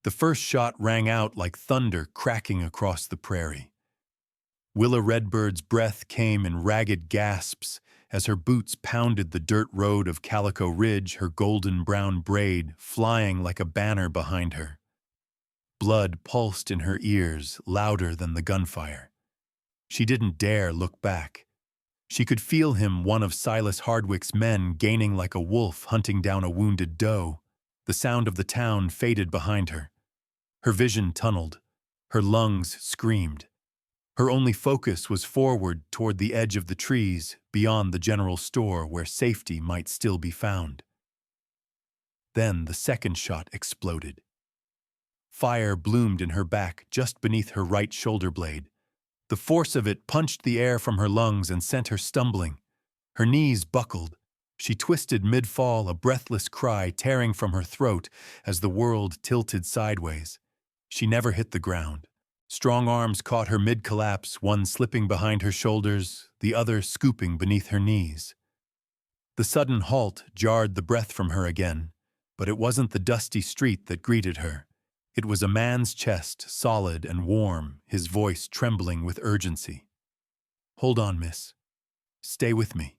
The first shot rang out like thunder cracking across the prairie. Willa Redbird's breath came in ragged gasps as her boots pounded the dirt road of Calico Ridge, her golden-brown braid flying like a banner behind her. Blood pulsed in her ears, louder than the gunfire. She didn't dare look back. She could feel him, one of Silas Hardwick's men, gaining like a wolf hunting down a wounded doe. The sound of the town faded behind her. Her vision tunneled. Her lungs screamed. Her only focus was forward toward the edge of the trees, beyond the general store where safety might still be found. Then the second shot exploded. Fire bloomed in her back just beneath her right shoulder blade. The force of it punched the air from her lungs and sent her stumbling. Her knees buckled. She twisted mid-fall, a breathless cry tearing from her throat as the world tilted sideways. She never hit the ground. Strong arms caught her mid-collapse, one slipping behind her shoulders, the other scooping beneath her knees. The sudden halt jarred the breath from her again, but it wasn't the dusty street that greeted her. It was a man's chest, solid and warm, his voice trembling with urgency. "Hold on, miss. Stay with me."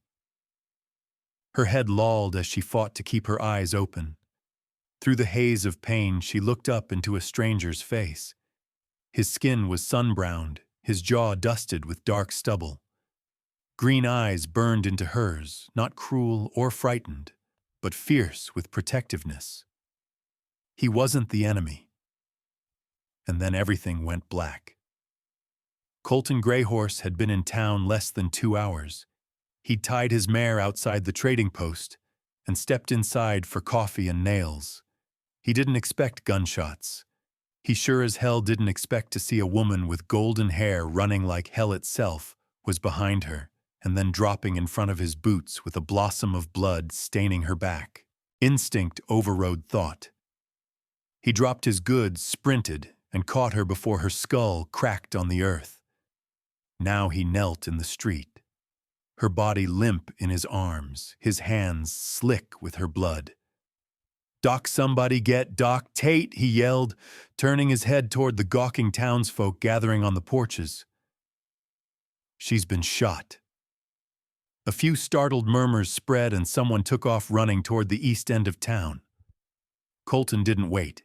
Her head lolled as she fought to keep her eyes open. Through the haze of pain, she looked up into a stranger's face. His skin was sun-browned, his jaw dusted with dark stubble. Green eyes burned into hers, not cruel or frightened, but fierce with protectiveness. He wasn't the enemy. And then everything went black. Colton Greyhorse had been in town less than 2 hours. He'd tied his mare outside the trading post and stepped inside for coffee and nails. He didn't expect gunshots. He sure as hell didn't expect to see a woman with golden hair running like hell itself was behind her and then dropping in front of his boots with a blossom of blood staining her back. Instinct overrode thought. He dropped his goods, sprinted, and caught her before her skull cracked on the earth. Now he knelt in the street, her body limp in his arms, his hands slick with her blood. "Doc, somebody get Doc Tate," he yelled, turning his head toward the gawking townsfolk gathering on the porches. "She's been shot." A few startled murmurs spread and someone took off running toward the east end of town. Colton didn't wait.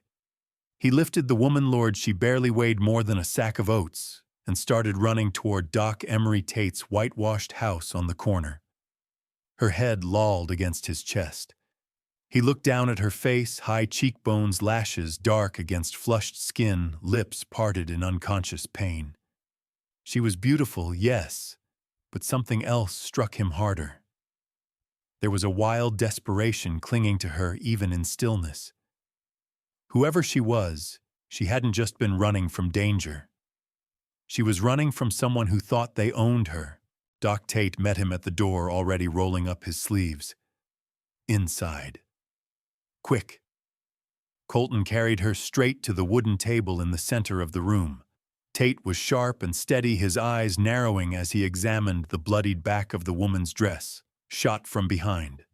He lifted the woman lord, she barely weighed more than a sack of oats, and started running toward Doc Emery Tate's whitewashed house on the corner. Her head lolled against his chest. He looked down at her face, high cheekbones, lashes dark against flushed skin, lips parted in unconscious pain. She was beautiful, yes, but something else struck him harder. There was a wild desperation clinging to her even in stillness. Whoever she was, she hadn't just been running from danger. She was running from someone who thought they owned her. Doc Tate met him at the door, already rolling up his sleeves. "Inside." "Quick." Colton carried her straight to the wooden table in the center of the room. Tate was sharp and steady, his eyes narrowing as he examined the bloodied back of the woman's dress, shot from behind.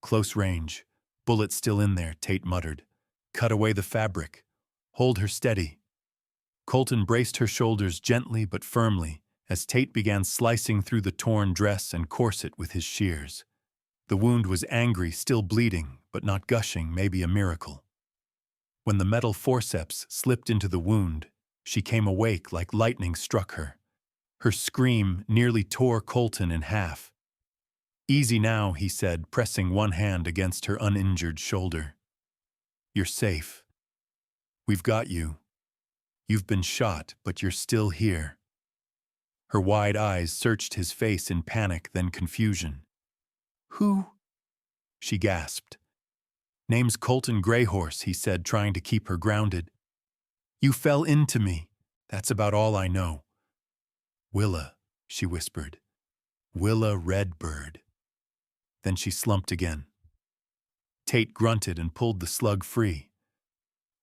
"Close range. Bullet still in there," Tate muttered. "Cut away the fabric. Hold her steady." Colton braced her shoulders gently but firmly as Tate began slicing through the torn dress and corset with his shears. The wound was angry, still bleeding, but not gushing, maybe a miracle. When the metal forceps slipped into the wound, she came awake like lightning struck her. Her scream nearly tore Colton in half. "Easy now," he said, pressing one hand against her uninjured shoulder. "You're safe. We've got you. You've been shot, but you're still here." Her wide eyes searched his face in panic, then confusion. "Who?" she gasped. "Name's Colton Greyhorse," he said, trying to keep her grounded. "You fell into me. That's about all I know." "Willa," she whispered. "Willa Redbird." Then she slumped again. Tate grunted and pulled the slug free.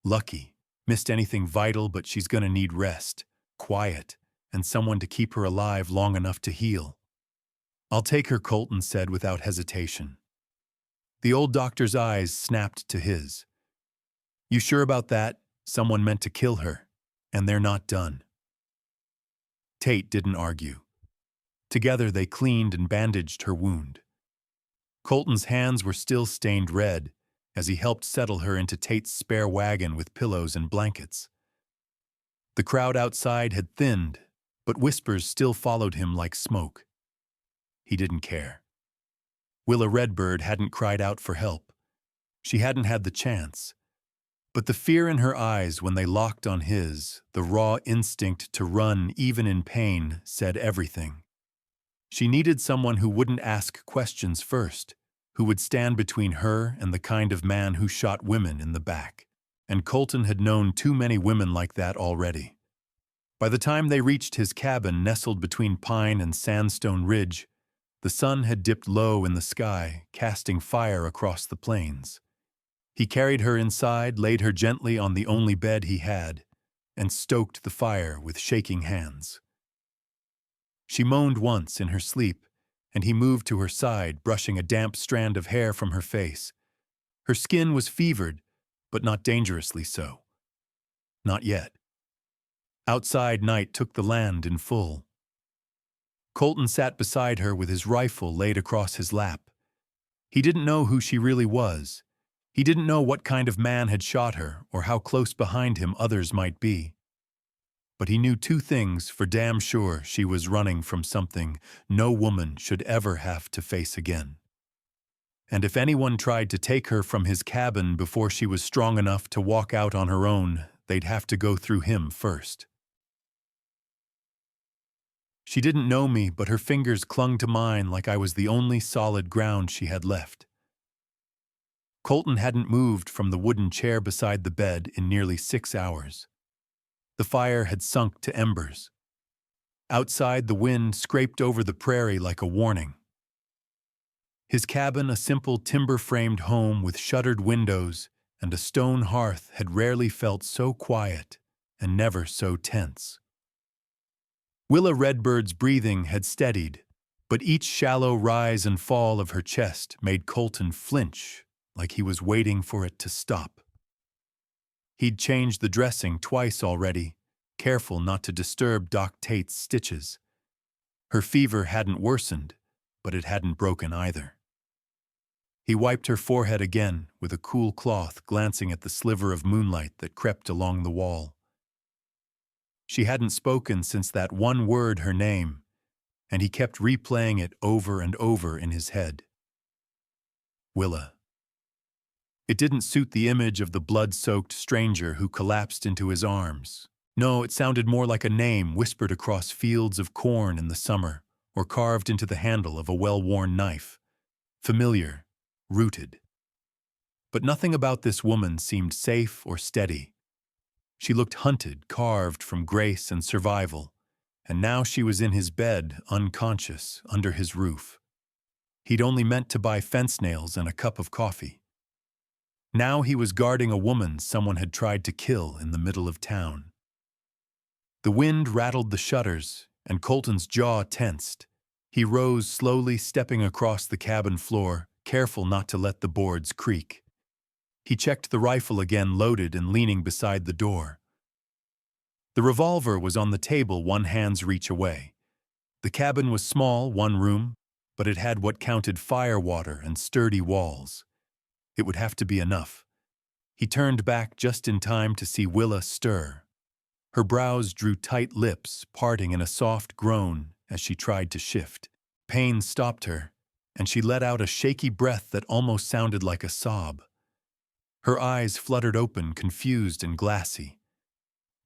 "Lucky. Missed anything vital, but she's gonna need rest, quiet, and someone to keep her alive long enough to heal." "I'll take her," Colton said without hesitation. The old doctor's eyes snapped to his. "You sure about that?" Someone meant to kill her, and they're not done. Tate didn't argue. Together they cleaned and bandaged her wound. Colton's hands were still stained red as he helped settle her into Tate's spare wagon with pillows and blankets. The crowd outside had thinned, but whispers still followed him like smoke. He didn't care. Willa Redbird hadn't cried out for help. She hadn't had the chance. But the fear in her eyes when they locked on his, the raw instinct to run even in pain, said everything. She needed someone who wouldn't ask questions first, who would stand between her and the kind of man who shot women in the back. And Colton had known too many women like that already. By the time they reached his cabin nestled between Pine and Sandstone Ridge, the sun had dipped low in the sky, casting fire across the plains. He carried her inside, laid her gently on the only bed he had, and stoked the fire with shaking hands. She moaned once in her sleep, and he moved to her side, brushing a damp strand of hair from her face. Her skin was fevered, but not dangerously so. Not yet. Outside night took the land in full. Colton sat beside her with his rifle laid across his lap. He didn't know who she really was. He didn't know what kind of man had shot her or how close behind him others might be. But he knew two things for damn sure: she was running from something no woman should ever have to face again. And if anyone tried to take her from his cabin before she was strong enough to walk out on her own, they'd have to go through him first. She didn't know me, but her fingers clung to mine like I was the only solid ground she had left. Colton hadn't moved from the wooden chair beside the bed in nearly 6 hours. The fire had sunk to embers. Outside, the wind scraped over the prairie like a warning. His cabin, a simple timber-framed home with shuttered windows and a stone hearth, had rarely felt so quiet and never so tense. Willa Redbird's breathing had steadied, but each shallow rise and fall of her chest made Colton flinch, like he was waiting for it to stop. He'd changed the dressing twice already, careful not to disturb Doc Tate's stitches. Her fever hadn't worsened, but it hadn't broken either. He wiped her forehead again with a cool cloth, glancing at the sliver of moonlight that crept along the wall. She hadn't spoken since that one word, her name, and he kept replaying it over and over in his head. Willa. It didn't suit the image of the blood-soaked stranger who collapsed into his arms. No, it sounded more like a name whispered across fields of corn in the summer, or carved into the handle of a well-worn knife. Familiar, rooted. But nothing about this woman seemed safe or steady. She looked hunted, carved from grace and survival, and now she was in his bed, unconscious, under his roof. He'd only meant to buy fence nails and a cup of coffee. Now he was guarding a woman someone had tried to kill in the middle of town. The wind rattled the shutters, and Colton's jaw tensed. He rose slowly, stepping across the cabin floor, careful not to let the boards creak. He checked the rifle again, loaded and leaning beside the door. The revolver was on the table, one hand's reach away. The cabin was small, one room, but it had what counted firewater and sturdy walls. It would have to be enough. He turned back just in time to see Willa stir. Her brows drew tight, lips parting in a soft groan as she tried to shift. Pain stopped her, and she let out a shaky breath that almost sounded like a sob. Her eyes fluttered open, confused and glassy.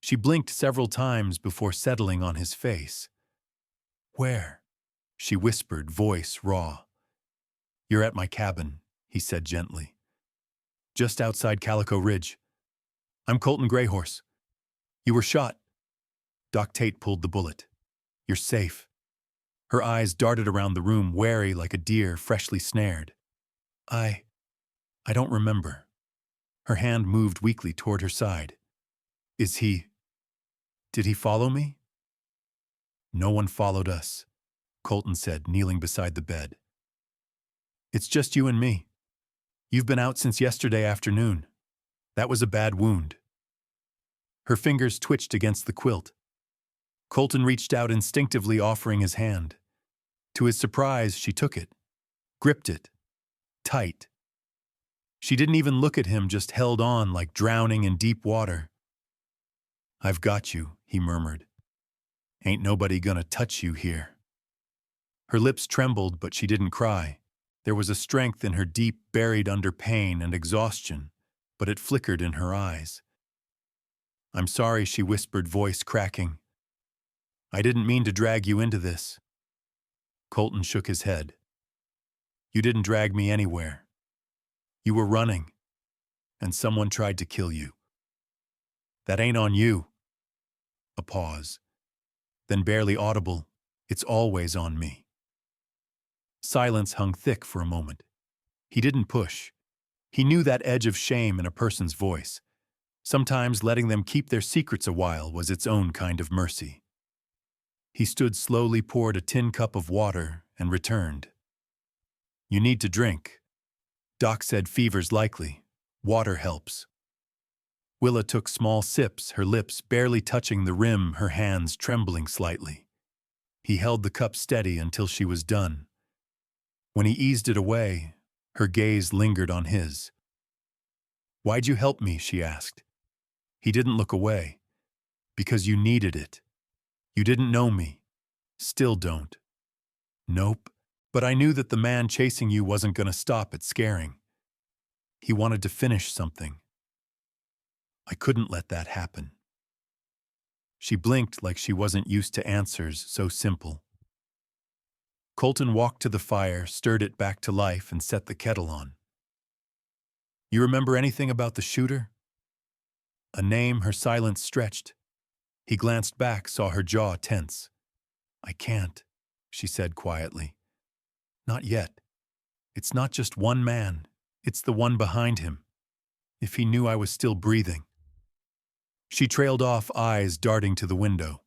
She blinked several times before settling on his face. "Where?" she whispered, voice raw. "You're at my cabin," he said gently. "Just outside Calico Ridge. I'm Colton Greyhorse. You were shot." Doc Tate pulled the bullet. "You're safe." Her eyes darted around the room, wary like a deer freshly snared. I don't remember." Her hand moved weakly toward her side. Did he follow me?" "No one followed us," Colton said, kneeling beside the bed. "It's just you and me. You've been out since yesterday afternoon. That was a bad wound." Her fingers twitched against the quilt. Colton reached out instinctively, offering his hand. To his surprise, she took it, gripped it, tight. She didn't even look at him, just held on like drowning in deep water. "I've got you," he murmured. "Ain't nobody gonna touch you here." Her lips trembled, but she didn't cry. There was a strength in her deep, buried under pain and exhaustion, but it flickered in her eyes. "I'm sorry," she whispered, voice cracking. "I didn't mean to drag you into this." Colton shook his head. "You didn't drag me anywhere. You were running, and someone tried to kill you. That ain't on you." A pause. Then barely audible, "It's always on me." Silence hung thick for a moment. He didn't push. He knew that edge of shame in a person's voice. Sometimes letting them keep their secrets a while was its own kind of mercy. He stood slowly, poured a tin cup of water, and returned. "You need to drink. Doc said fever's likely. Water helps." Willa took small sips, her lips barely touching the rim, her hands trembling slightly. He held the cup steady until she was done. When he eased it away, her gaze lingered on his. "Why'd you help me?" she asked. He didn't look away. "Because you needed it. You didn't know me. Still don't." "Nope. But I knew that the man chasing you wasn't going to stop at scaring. He wanted to finish something. I couldn't let that happen." She blinked like she wasn't used to answers so simple. Colton walked to the fire, stirred it back to life, and set the kettle on. "You remember anything about the shooter?" A name. Her silence stretched. He glanced back, saw her jaw tense. "I can't," she said quietly. "Not yet. It's not just one man. It's the one behind him. If he knew I was still breathing." She trailed off, eyes darting to the window.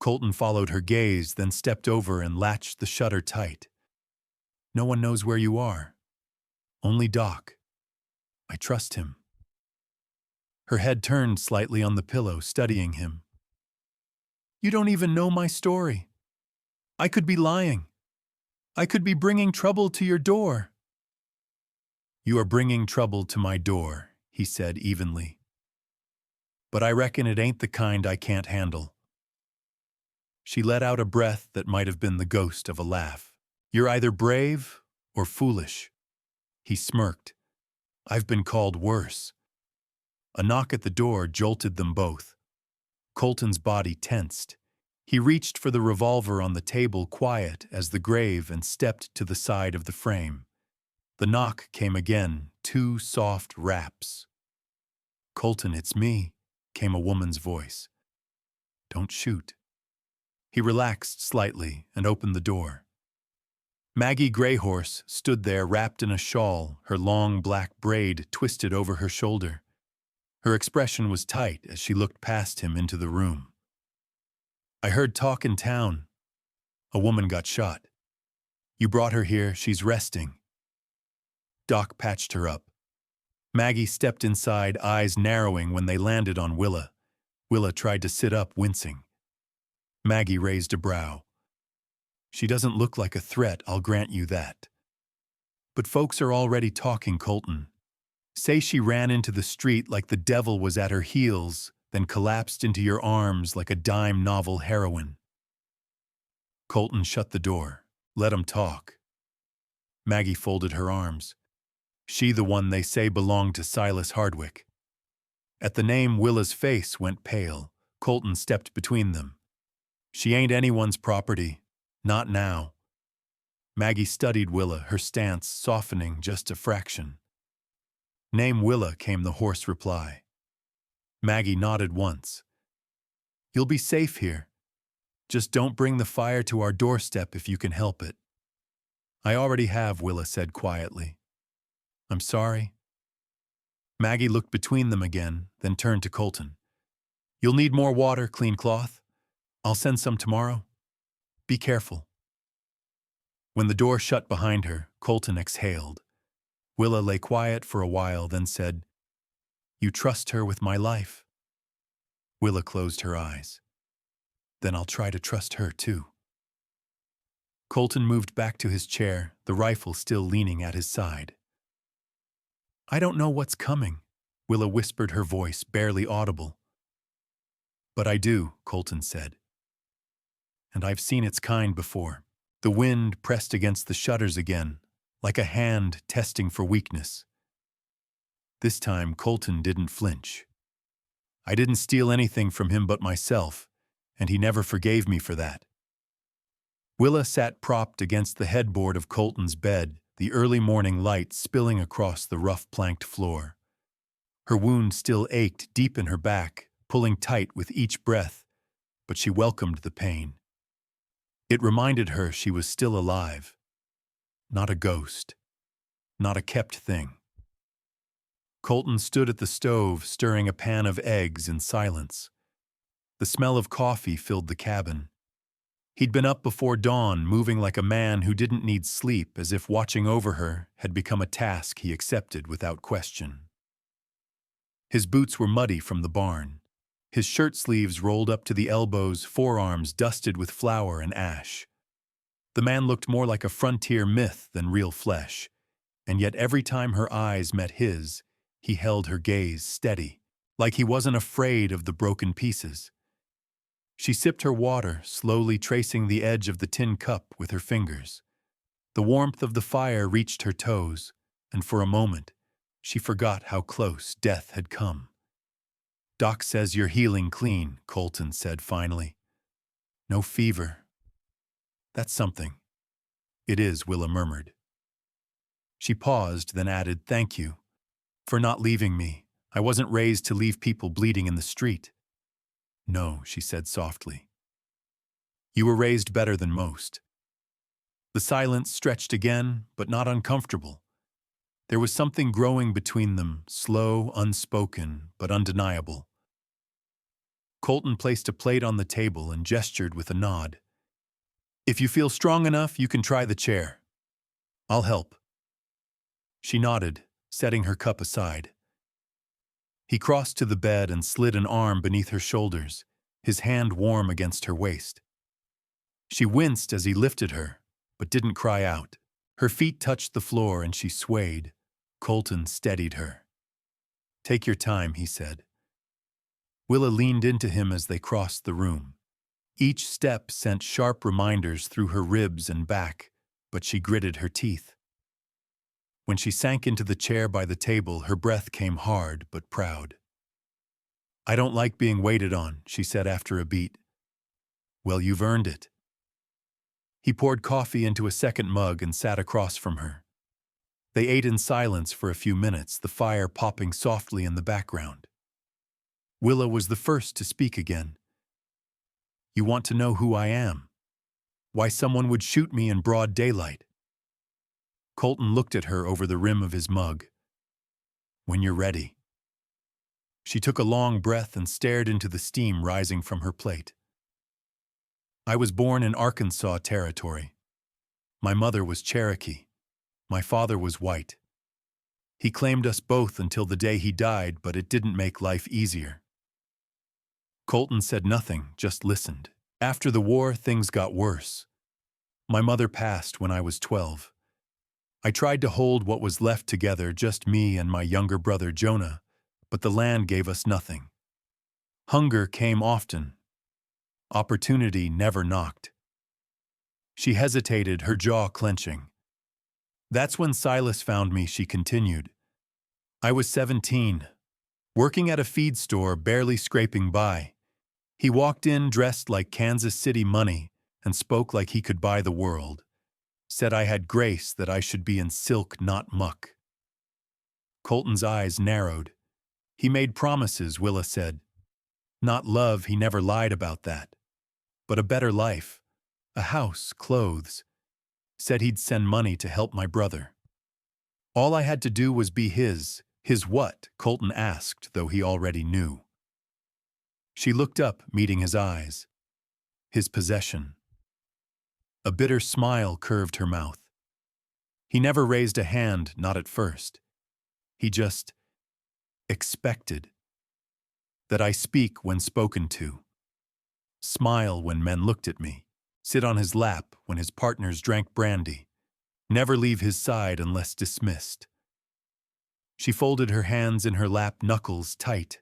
Colton followed her gaze, then stepped over and latched the shutter tight. "No one knows where you are. Only Doc. I trust him." Her head turned slightly on the pillow, studying him. "You don't even know my story. I could be lying. I could be bringing trouble to your door." "You are bringing trouble to my door," he said evenly. "But I reckon it ain't the kind I can't handle." She let out a breath that might have been the ghost of a laugh. "You're either brave or foolish." He smirked. "I've been called worse." A knock at the door jolted them both. Colton's body tensed. He reached for the revolver on the table, quiet as the grave, and stepped to the side of the frame. The knock came again, 2 soft raps. "Colton, it's me," came a woman's voice. "Don't shoot." He relaxed slightly and opened the door. Maggie Greyhorse stood there wrapped in a shawl, her long black braid twisted over her shoulder. Her expression was tight as she looked past him into the room. "I heard talk in town. A woman got shot. You brought her here, she's resting." Doc patched her up. Maggie stepped inside, eyes narrowing when they landed on Willa. Willa tried to sit up, wincing. Maggie raised a brow. "She doesn't look like a threat, I'll grant you that. But folks are already talking, Colton. Say she ran into the street like the devil was at her heels, then collapsed into your arms like a dime novel heroine." Colton shut the door. "Let 'em talk." Maggie folded her arms. "She the one they say belonged to Silas Hardwick." At the name, Willa's face went pale. Colton stepped between them. "She ain't anyone's property. Not now." Maggie studied Willa, her stance softening just a fraction. "Name Willa," came the hoarse reply. Maggie nodded once. "You'll be safe here. Just don't bring the fire to our doorstep if you can help it." "I already have," Willa said quietly. "I'm sorry." Maggie looked between them again, then turned to Colton. "You'll need more water, clean cloth. I'll send some tomorrow. Be careful." When the door shut behind her, Colton exhaled. Willa lay quiet for a while, then said, "You trust her with my life?" Willa closed her eyes. Then I'll try to trust her, too. Colton moved back to his chair, the rifle still leaning at his side. I don't know what's coming, Willa whispered, her voice barely audible. But I do, Colton said. And I've seen its kind before. The wind pressed against the shutters again, like a hand testing for weakness. This time, Colton didn't flinch. I didn't steal anything from him but myself, and he never forgave me for that. Willa sat propped against the headboard of Colton's bed, the early morning light spilling across the rough planked floor. Her wound still ached deep in her back, pulling tight with each breath, but she welcomed the pain. It reminded her she was still alive. Not a ghost. Not a kept thing. Colton stood at the stove, stirring a pan of eggs in silence. The smell of coffee filled the cabin. He'd been up before dawn, moving like a man who didn't need sleep, as if watching over her had become a task he accepted without question. His boots were muddy from the barn. His shirt sleeves rolled up to the elbows, forearms dusted with flour and ash. The man looked more like a frontier myth than real flesh, and yet every time her eyes met his, he held her gaze steady, like he wasn't afraid of the broken pieces. She sipped her water, slowly tracing the edge of the tin cup with her fingers. The warmth of the fire reached her toes, and for a moment, she forgot how close death had come. Doc says you're healing clean, Colton said finally. No fever. That's something. It is, Willa murmured. She paused, then added, thank you. For not leaving me. I wasn't raised to leave people bleeding in the street. No, she said softly. You were raised better than most. The silence stretched again, but not uncomfortable. There was something growing between them, slow, unspoken, but undeniable. Colton placed a plate on the table and gestured with a nod. If you feel strong enough, you can try the chair. I'll help. She nodded, setting her cup aside. He crossed to the bed and slid an arm beneath her shoulders, his hand warm against her waist. She winced as he lifted her, but didn't cry out. Her feet touched the floor and she swayed. Colton steadied her. Take your time, he said. Willa leaned into him as they crossed the room. Each step sent sharp reminders through her ribs and back, but she gritted her teeth. When she sank into the chair by the table, her breath came hard but proud. I don't like being waited on, she said after a beat. Well, you've earned it. He poured coffee into a second mug and sat across from her. They ate in silence for a few minutes, the fire popping softly in the background. Willa was the first to speak again. You want to know who I am? Why someone would shoot me in broad daylight? Colton looked at her over the rim of his mug. When you're ready. She took a long breath and stared into the steam rising from her plate. I was born in Arkansas Territory. My mother was Cherokee. My father was white. He claimed us both until the day he died, but it didn't make life easier. Colton said nothing, just listened. After the war, things got worse. My mother passed when I was 12. I tried to hold what was left together, just me and my younger brother Jonah, but the land gave us nothing. Hunger came often. Opportunity never knocked. She hesitated, her jaw clenching. That's when Silas found me, she continued. I was 17, working at a feed store, barely scraping by. He walked in dressed like Kansas City money and spoke like he could buy the world. Said I had grace, that I should be in silk, not muck. Colton's eyes narrowed. He made promises, Willa said. Not love, he never lied about that. But a better life. A house, clothes. Said he'd send money to help my brother. All I had to do was be his. His what? Colton asked, though he already knew. She looked up, meeting his eyes. His possession. A bitter smile curved her mouth. He never raised a hand, not at first. He just expected. that I speak when spoken to, smile when men looked at me, sit on his lap when his partners drank brandy, never leave his side unless dismissed. She folded her hands in her lap, knuckles tight.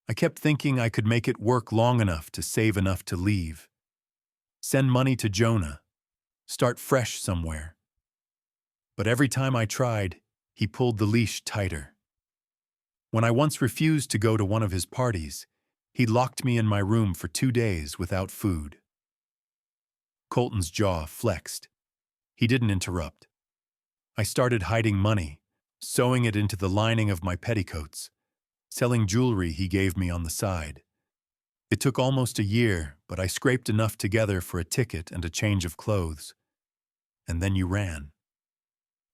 I kept thinking I could make it work long enough to save enough to leave. Send money to Jonah. Start fresh somewhere. But every time I tried, he pulled the leash tighter. When I once refused to go to one of his parties, he locked me in my room for 2 days without food. Colton's jaw flexed. He didn't interrupt. I started hiding money, sewing it into the lining of my petticoats, selling jewelry he gave me on the side. It took almost a year, but I scraped enough together for a ticket and a change of clothes. And then you ran.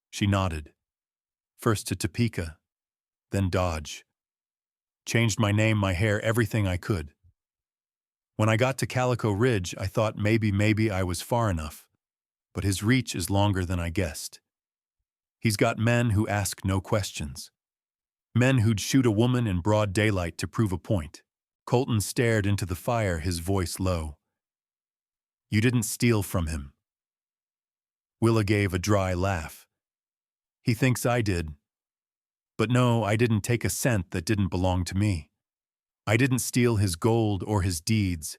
She nodded. First to Topeka, then Dodge. Changed my name, my hair, everything I could. When I got to Calico Ridge, I thought maybe I was far enough, but his reach is longer than I guessed. He's got men who ask no questions. Men who'd shoot a woman in broad daylight to prove a point. Colton stared into the fire, his voice low. You didn't steal from him. Willa gave a dry laugh. He thinks I did. But no, I didn't take a cent that didn't belong to me. I didn't steal his gold or his deeds.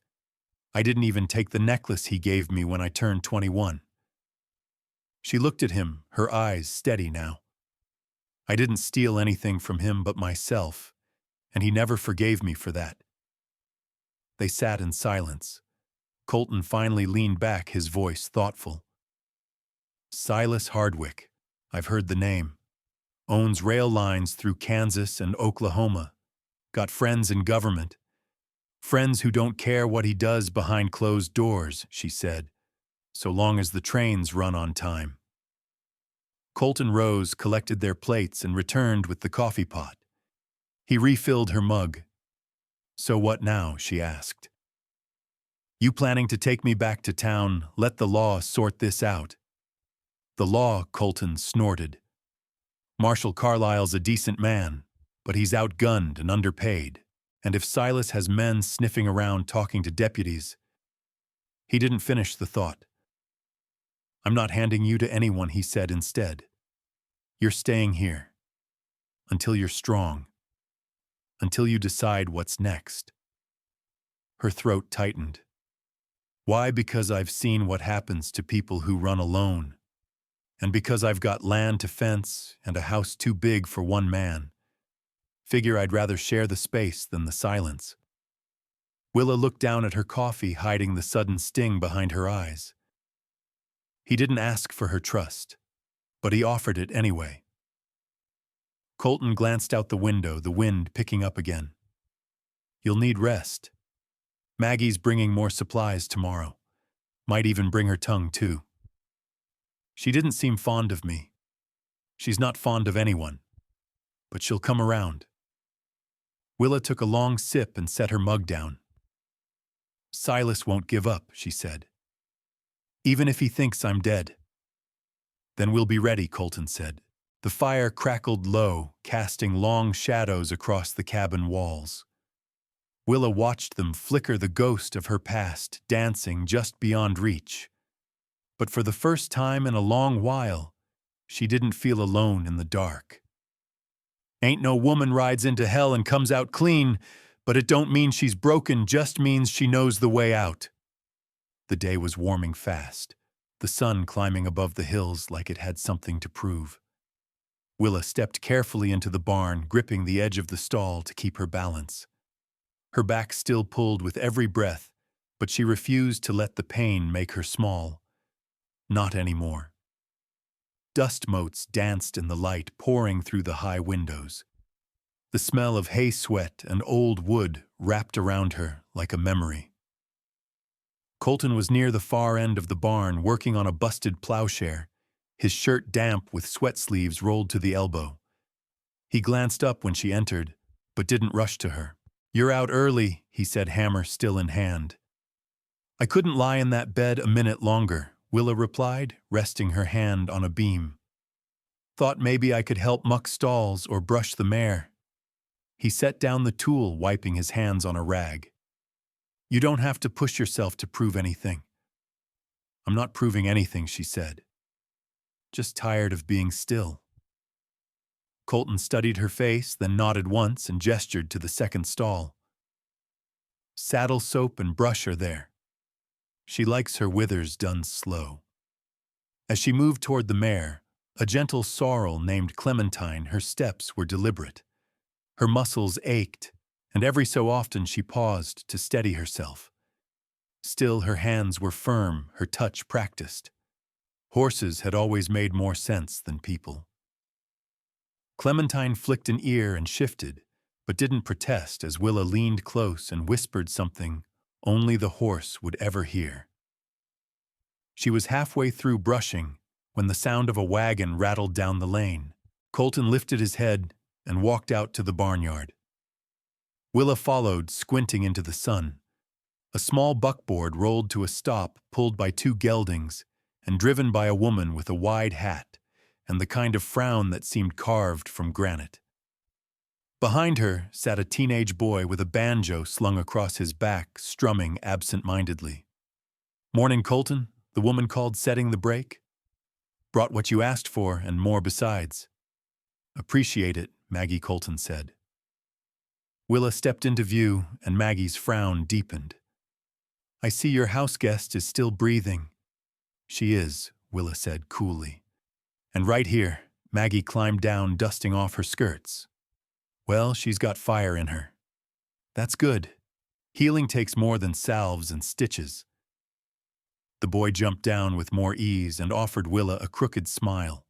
I didn't even take the necklace he gave me when I turned 21. She looked at him, her eyes steady now. I didn't steal anything from him but myself, and he never forgave me for that. They sat in silence. Colton finally leaned back, his voice thoughtful. Silas Hardwick, I've heard the name. Owns rail lines through Kansas and Oklahoma. Got friends in government. Friends who don't care what he does behind closed doors, she said, so long as the trains run on time. Colton rose, collected their plates, and returned with the coffee pot. He refilled her mug. So what now, she asked. You planning to take me back to town, let the law sort this out? The law, Colton snorted. Marshal Carlisle's a decent man, but he's outgunned and underpaid. And if Silas has men sniffing around talking to deputies... He didn't finish the thought. I'm not handing you to anyone, he said instead. You're staying here. Until you're strong. Until you decide what's next. Her throat tightened. Why? Because I've seen what happens to people who run alone. And because I've got land to fence and a house too big for one man. Figure I'd rather share the space than the silence. Willa looked down at her coffee, hiding the sudden sting behind her eyes. He didn't ask for her trust, but he offered it anyway. Colton glanced out the window, the wind picking up again. You'll need rest. Maggie's bringing more supplies tomorrow. Might even bring her tongue, too. She didn't seem fond of me. She's not fond of anyone. But she'll come around. Willa took a long sip and set her mug down. Silas won't give up, she said. Even if he thinks I'm dead. Then we'll be ready, Colton said. The fire crackled low, casting long shadows across the cabin walls. Willa watched them flicker, the ghost of her past, dancing just beyond reach. But for the first time in a long while, she didn't feel alone in the dark. Ain't no woman rides into hell and comes out clean, but it don't mean she's broken, just means she knows the way out. The day was warming fast, the sun climbing above the hills like it had something to prove. Willa stepped carefully into the barn, gripping the edge of the stall to keep her balance. Her back still pulled with every breath, but she refused to let the pain make her small. Not anymore. Dust motes danced in the light pouring through the high windows. The smell of hay sweat and old wood wrapped around her like a memory. Colton was near the far end of the barn, working on a busted plowshare, his shirt damp with sweat sleeves rolled to the elbow. He glanced up when she entered, but didn't rush to her. You're out early, he said, hammer still in hand. I couldn't lie in that bed a minute longer, Willa replied, resting her hand on a beam. Thought maybe I could help muck stalls or brush the mare. He set down the tool, wiping his hands on a rag. You don't have to push yourself to prove anything. I'm not proving anything, she said. Just tired of being still. Colton studied her face, then nodded once and gestured to the second stall. Saddle soap and brush are there. She likes her withers done slow. As she moved toward the mare, a gentle sorrel named Clementine, her steps were deliberate. Her muscles ached, and every so often she paused to steady herself. Still, her hands were firm, her touch practiced. Horses had always made more sense than people. Clementine flicked an ear and shifted, but didn't protest as Willa leaned close and whispered something only the horse would ever hear. She was halfway through brushing when the sound of a wagon rattled down the lane. Colton lifted his head and walked out to the barnyard. Willa followed, squinting into the sun. A small buckboard rolled to a stop, pulled by two geldings, and driven by a woman with a wide hat and the kind of frown that seemed carved from granite. Behind her sat a teenage boy with a banjo slung across his back, strumming absent-mindedly. "Morning, Colton," the woman called, setting the brake. "Brought what you asked for, and more besides." "Appreciate it," Maggie Colton said. Willa stepped into view, and Maggie's frown deepened. "I see your house guest is still breathing." "She is," Willa said coolly. "And right here," Maggie climbed down, dusting off her skirts. "Well, she's got fire in her." "That's good. Healing takes more than salves and stitches." The boy jumped down with more ease and offered Willa a crooked smile.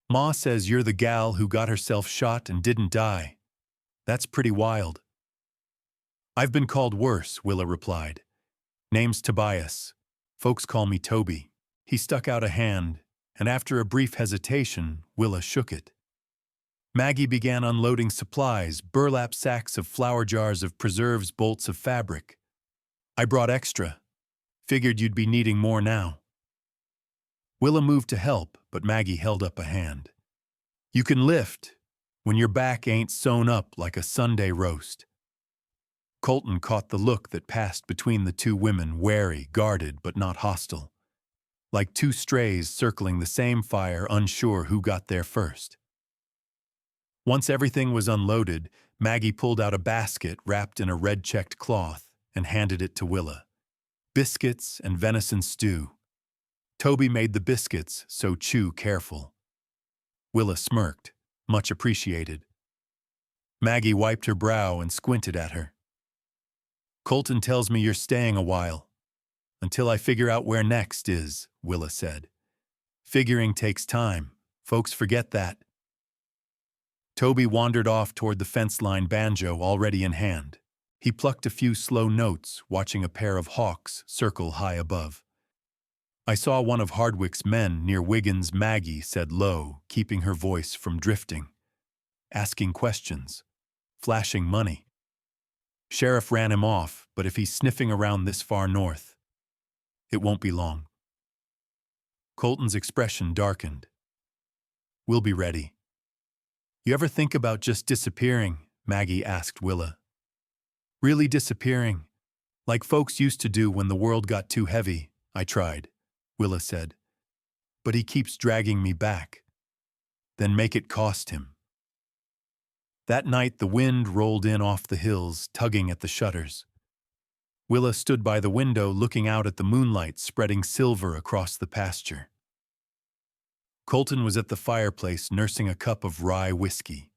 "Ma says you're the gal who got herself shot and didn't die. That's pretty wild." "I've been called worse," Willa replied. "Name's Tobias. Folks call me Toby." He stuck out a hand, and after a brief hesitation, Willa shook it. Maggie began unloading supplies, burlap sacks of flour jars of preserves, bolts of fabric. "I brought extra. Figured you'd be needing more now." Willa moved to help, but Maggie held up a hand. "You can lift when your back ain't sewn up like a Sunday roast." Colton caught the look that passed between the two women, wary, guarded, but not hostile. Like two strays circling the same fire, unsure who got there first. Once everything was unloaded, Maggie pulled out a basket wrapped in a red-checked cloth and handed it to Willa. "Biscuits and venison stew. Toby made the biscuits, so chew careful." Willa smirked, much appreciated. Maggie wiped her brow and squinted at her. "Colton tells me you're staying a while. Until I figure out where next is," Willa said. "Figuring takes time. Folks forget that." Toby wandered off toward the fence-line banjo already in hand. He plucked a few slow notes, watching a pair of hawks circle high above. "I saw one of Hardwick's men near Wiggins," Maggie said low, keeping her voice from drifting. "Asking questions. Flashing money. Sheriff ran him off, but if he's sniffing around this far north, it won't be long." Colton's expression darkened. "We'll be ready." "You ever think about just disappearing?" Maggie asked Willa. "Really disappearing, like folks used to do when the world got too heavy." "I tried," Willa said. "But he keeps dragging me back." "Then make it cost him." That night the wind rolled in off the hills, tugging at the shutters. Willa stood by the window looking out at the moonlight spreading silver across the pasture. Colton was at the fireplace nursing a cup of rye whiskey.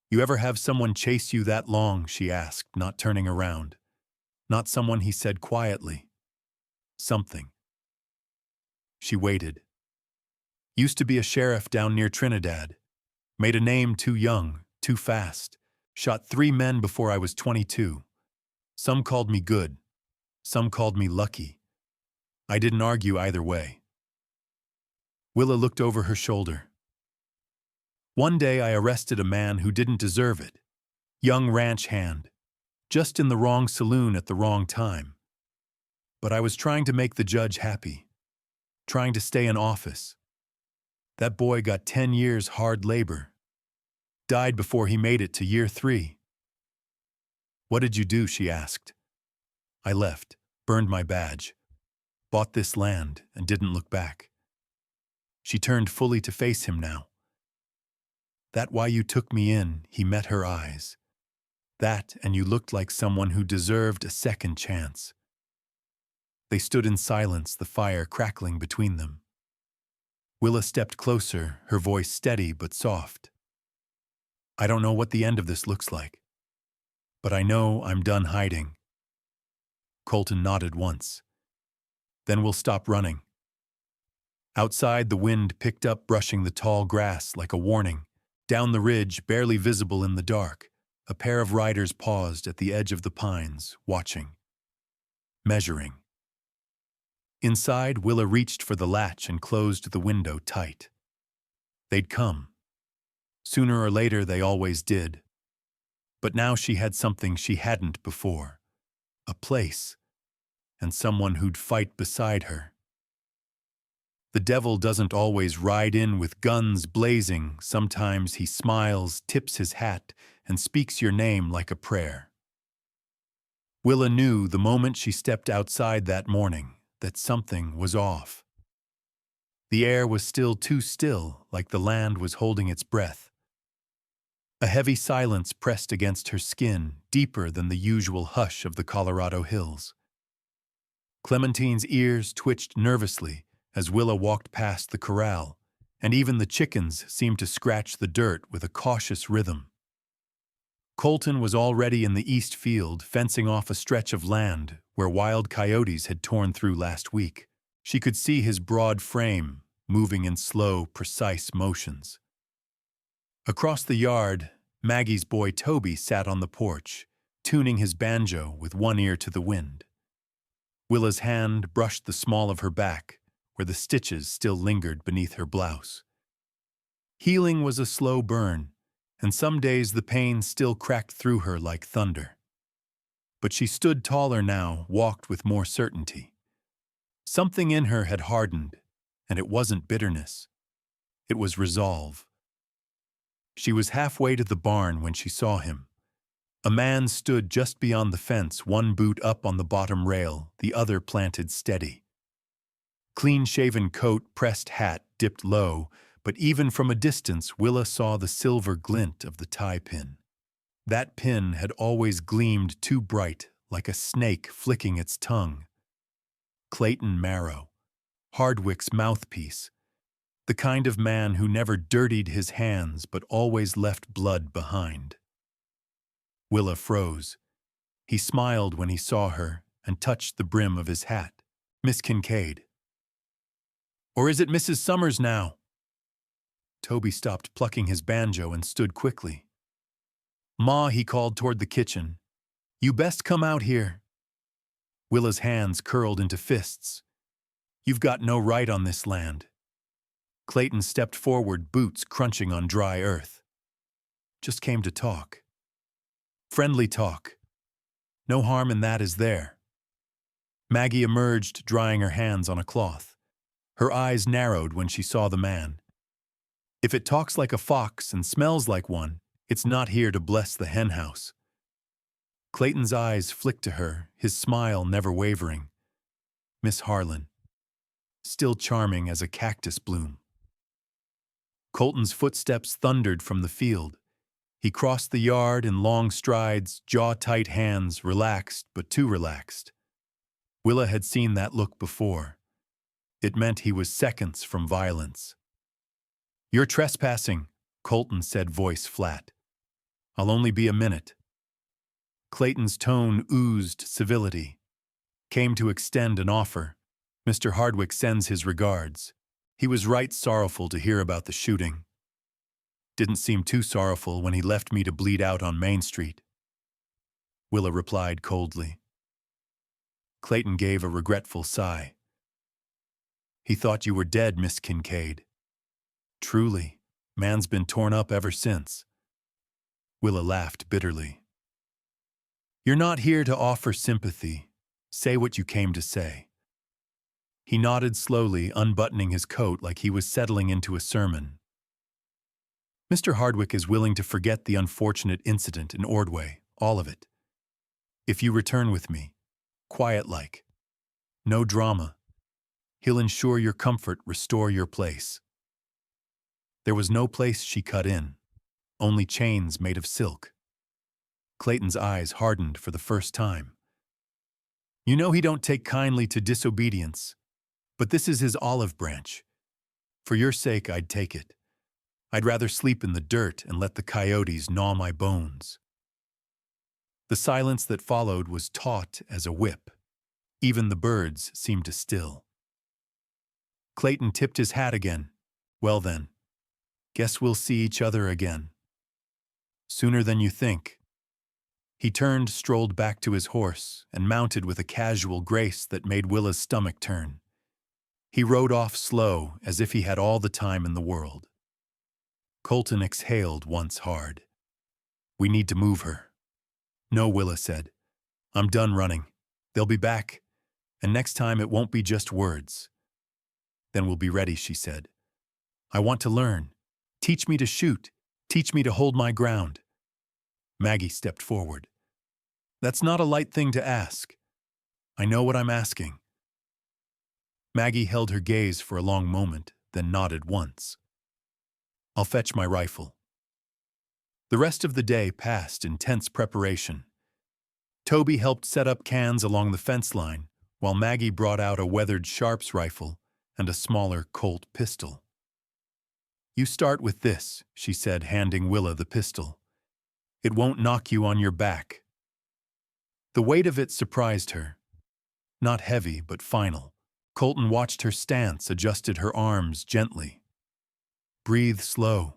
"You ever have someone chase you that long?" she asked, not turning around. "Not someone," he said quietly. "Something." She waited. "Used to be a sheriff down near Trinidad. Made a name too young, too fast. Shot 3 men before I was 22. Some called me good. Some called me lucky. I didn't argue either way." Willa looked over her shoulder. "One day I arrested a man who didn't deserve it. Young ranch hand. Just in the wrong saloon at the wrong time. But I was trying to make the judge happy. Trying to stay in office. That boy got 10 years hard labor. died before he made it to year 3. What did you do? She asked. I left, burned my badge, bought this land, and didn't look back. She turned fully to face him now. That why you took me in? He met her eyes. That, and you looked like someone who deserved a second chance. They stood in silence, the fire crackling between them. Willa stepped closer, her voice steady but soft. I don't know what the end of this looks like, but I know I'm done hiding. Colton nodded once. Then we'll stop running. Outside, the wind picked up, brushing the tall grass like a warning. Down the ridge, barely visible in the dark, a pair of riders paused at the edge of the pines, watching, measuring. Inside, Willa reached for the latch and closed the window tight. They'd come. Sooner or later, they always did. But now she had something she hadn't before. A place, and someone who'd fight beside her. The devil doesn't always ride in with guns blazing. Sometimes he smiles, tips his hat, and speaks your name like a prayer. Willa knew the moment she stepped outside that morning that something was off. The air was still too still, like the land was holding its breath. A heavy silence pressed against her skin, deeper than the usual hush of the Colorado hills. Clementine's ears twitched nervously as Willa walked past the corral, and even the chickens seemed to scratch the dirt with a cautious rhythm. Colton was already in the east field, fencing off a stretch of land where wild coyotes had torn through last week. She could see his broad frame, moving in slow, precise motions. Across the yard, Maggie's boy Toby sat on the porch, tuning his banjo with one ear to the wind. Willa's hand brushed the small of her back, where the stitches still lingered beneath her blouse. Healing was a slow burn, and some days the pain still cracked through her like thunder. But she stood taller now, walked with more certainty. Something in her had hardened, and it wasn't bitterness. It was resolve. She was halfway to the barn when she saw him. A man stood just beyond the fence, one boot up on the bottom rail, the other planted steady. Clean-shaven coat, pressed hat, dipped low, but even from a distance Willa saw the silver glint of the tie pin. That pin had always gleamed too bright, like a snake flicking its tongue. Clayton Marrow, Hardwick's mouthpiece, the kind of man who never dirtied his hands but always left blood behind. Willa froze. He smiled when he saw her and touched the brim of his hat. Miss Kincaid. Or is it Mrs. Summers now? Toby stopped plucking his banjo and stood quickly. Ma, he called toward the kitchen. You best come out here. Willa's hands curled into fists. You've got no right on this land. Clayton stepped forward, boots crunching on dry earth. Just came to talk. Friendly talk. No harm in that, is there? Maggie emerged, drying her hands on a cloth. Her eyes narrowed when she saw the man. If it talks like a fox and smells like one, it's not here to bless the henhouse. Clayton's eyes flicked to her, his smile never wavering. Miss Harlan. Still charming as a cactus bloom. Colton's footsteps thundered from the field. He crossed the yard in long strides, jaw-tight hands, relaxed but too relaxed. Willa had seen that look before. It meant he was seconds from violence. You're trespassing, Colton said, voice flat. I'll only be a minute. Clayton's tone oozed civility. Came to extend an offer. Mr. Hardwick sends his regards. He was right sorrowful to hear about the shooting. Didn't seem too sorrowful when he left me to bleed out on Main Street. Willa replied coldly. Clayton gave a regretful sigh. He thought you were dead, Miss Kincaid. Truly, man's been torn up ever since. Willa laughed bitterly. You're not here to offer sympathy. Say what you came to say. He nodded slowly, unbuttoning his coat like he was settling into a sermon. Mr. Hardwick is willing to forget the unfortunate incident in Ordway, all of it. If you return with me, quiet-like, no drama, he'll ensure your comfort, restore your place. There was no place she cut in, only chains made of silk. Clayton's eyes hardened for the first time. You know he don't take kindly to disobedience, but this is his olive branch. For your sake, I'd take it. I'd rather sleep in the dirt and let the coyotes gnaw my bones. The silence that followed was taut as a whip. Even the birds seemed to still. Clayton tipped his hat again. Well then, guess we'll see each other again. Sooner than you think. He turned, strolled back to his horse, and mounted with a casual grace that made Willa's stomach turn. He rode off slow, as if he had all the time in the world. Colton exhaled once hard. We need to move her. No, Willa said. I'm done running. They'll be back, and next time it won't be just words. Then we'll be ready, she said. I want to learn. Teach me to shoot. Teach me to hold my ground. Maggie stepped forward. That's not a light thing to ask. I know what I'm asking. Maggie held her gaze for a long moment, then nodded once. I'll fetch my rifle. The rest of the day passed in tense preparation. Toby helped set up cans along the fence line, while Maggie brought out a weathered Sharps rifle and a smaller Colt pistol. You start with this, she said, handing Willa the pistol. It won't knock you on your back. The weight of it surprised her. Not heavy, but final. Colton watched her stance, adjusted her arms gently. Breathe slow.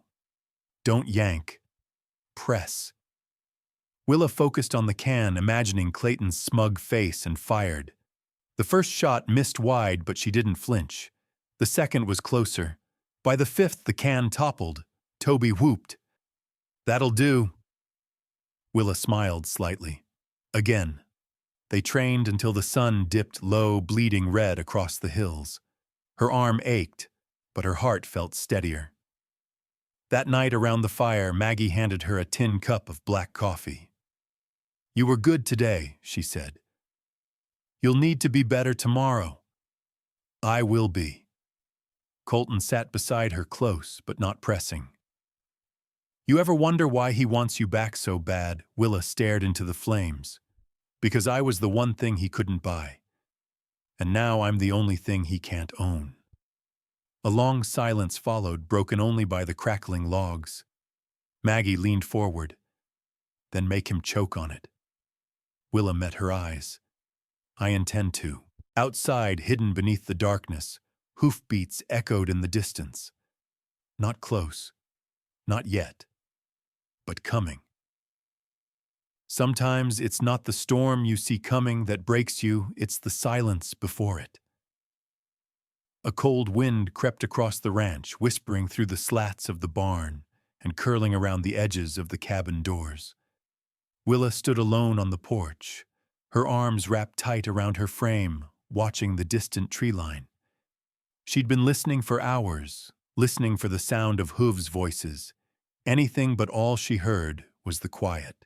Don't yank. Press. Willa focused on the can, imagining Clayton's smug face, and fired. The first shot missed wide, but she didn't flinch. The second was closer. By the fifth, the can toppled. Toby whooped. That'll do. Willa smiled slightly. Again. They trained until the sun dipped low, bleeding red across the hills. Her arm ached, but her heart felt steadier. That night around the fire, Maggie handed her a tin cup of black coffee. You were good today, she said. You'll need to be better tomorrow. I will be. Colton sat beside her, close but not pressing. You ever wonder why he wants you back so bad? Willa stared into the flames. Because I was the one thing he couldn't buy. And now I'm the only thing he can't own. A long silence followed, broken only by the crackling logs. Maggie leaned forward. Then make him choke on it. Willa met her eyes. I intend to. Outside, hidden beneath the darkness, hoofbeats echoed in the distance. Not close. Not yet. But coming. Sometimes it's not the storm you see coming that breaks you, it's the silence before it. A cold wind crept across the ranch, whispering through the slats of the barn and curling around the edges of the cabin doors. Willa stood alone on the porch, her arms wrapped tight around her frame, watching the distant tree line. She'd been listening for hours, listening for the sound of hooves' voices. Anything but all she heard was the quiet.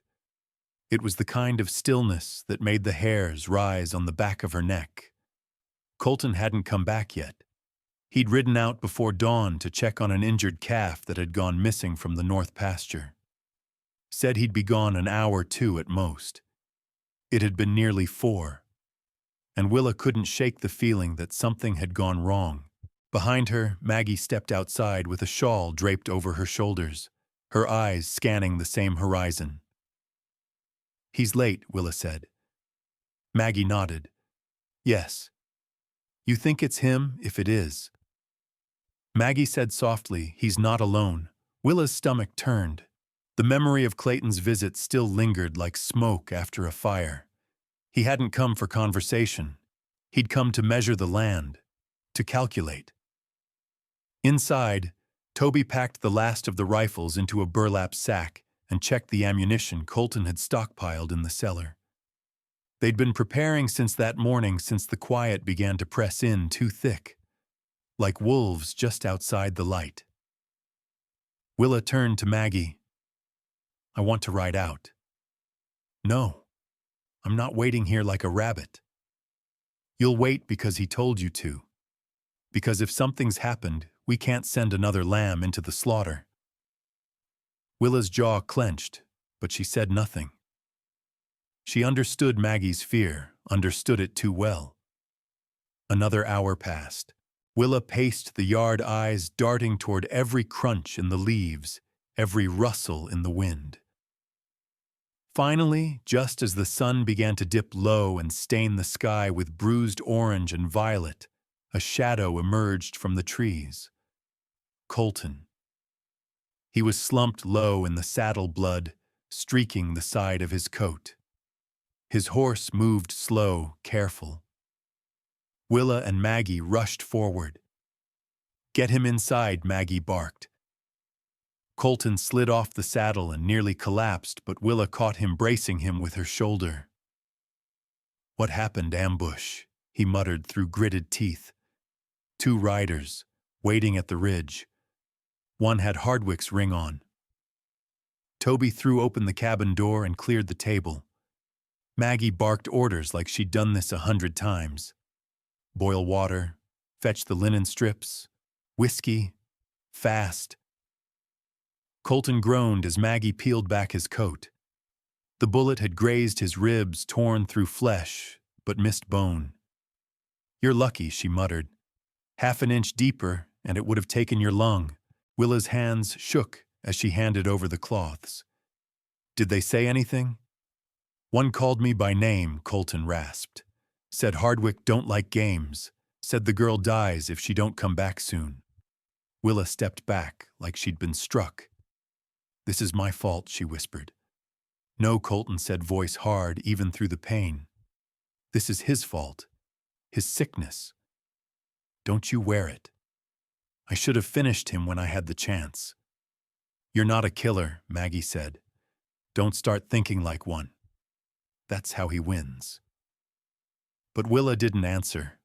It was the kind of stillness that made the hairs rise on the back of her neck. Colton hadn't come back yet. He'd ridden out before dawn to check on an injured calf that had gone missing from the north pasture. Said he'd be gone an hour or two at most. It had been nearly 4, and Willa couldn't shake the feeling that something had gone wrong. Behind her, Maggie stepped outside with a shawl draped over her shoulders, her eyes scanning the same horizon. He's late, Willa said. Maggie nodded. Yes. You think it's him, if it is. Maggie said softly, he's not alone. Willa's stomach turned. The memory of Clayton's visit still lingered like smoke after a fire. He hadn't come for conversation. He'd come to measure the land, to calculate. Inside, Toby packed the last of the rifles into a burlap sack and checked the ammunition Colton had stockpiled in the cellar. They'd been preparing since that morning, since the quiet began to press in too thick, like wolves just outside the light. Willa turned to Maggie. I want to ride out. No, I'm not waiting here like a rabbit. You'll wait because he told you to. Because if something's happened, we can't send another lamb into the slaughter. Willa's jaw clenched, but she said nothing. She understood Maggie's fear, understood it too well. Another hour passed. Willa paced the yard, eyes darting toward every crunch in the leaves, every rustle in the wind. Finally, just as the sun began to dip low and stain the sky with bruised orange and violet, a shadow emerged from the trees. Colton. He was slumped low in the saddle blood, streaking the side of his coat. His horse moved slow, careful. Willa and Maggie rushed forward. Get him inside, Maggie barked. Colton slid off the saddle and nearly collapsed, but Willa caught him, bracing him with her shoulder. What happened, ambush? He muttered through gritted teeth. 2 riders, waiting at the ridge. One had Hardwick's ring on. Toby threw open the cabin door and cleared the table. Maggie barked orders like she'd done this 100 times. Boil water, fetch the linen strips, whiskey, fast. Colton groaned as Maggie peeled back his coat. The bullet had grazed his ribs, torn through flesh, but missed bone. You're lucky, she muttered. Half an inch deeper, and it would have taken your lung. Willa's hands shook as she handed over the cloths. Did they say anything? One called me by name, Colton rasped. Said Hardwick don't like games. Said the girl dies if she don't come back soon. Willa stepped back like she'd been struck. This is my fault, she whispered. No, Colton said, voice hard even through the pain. This is his fault. His sickness. Don't you wear it. I should have finished him when I had the chance. You're not a killer, Maggie said. Don't start thinking like one. That's how he wins. But Willa didn't answer.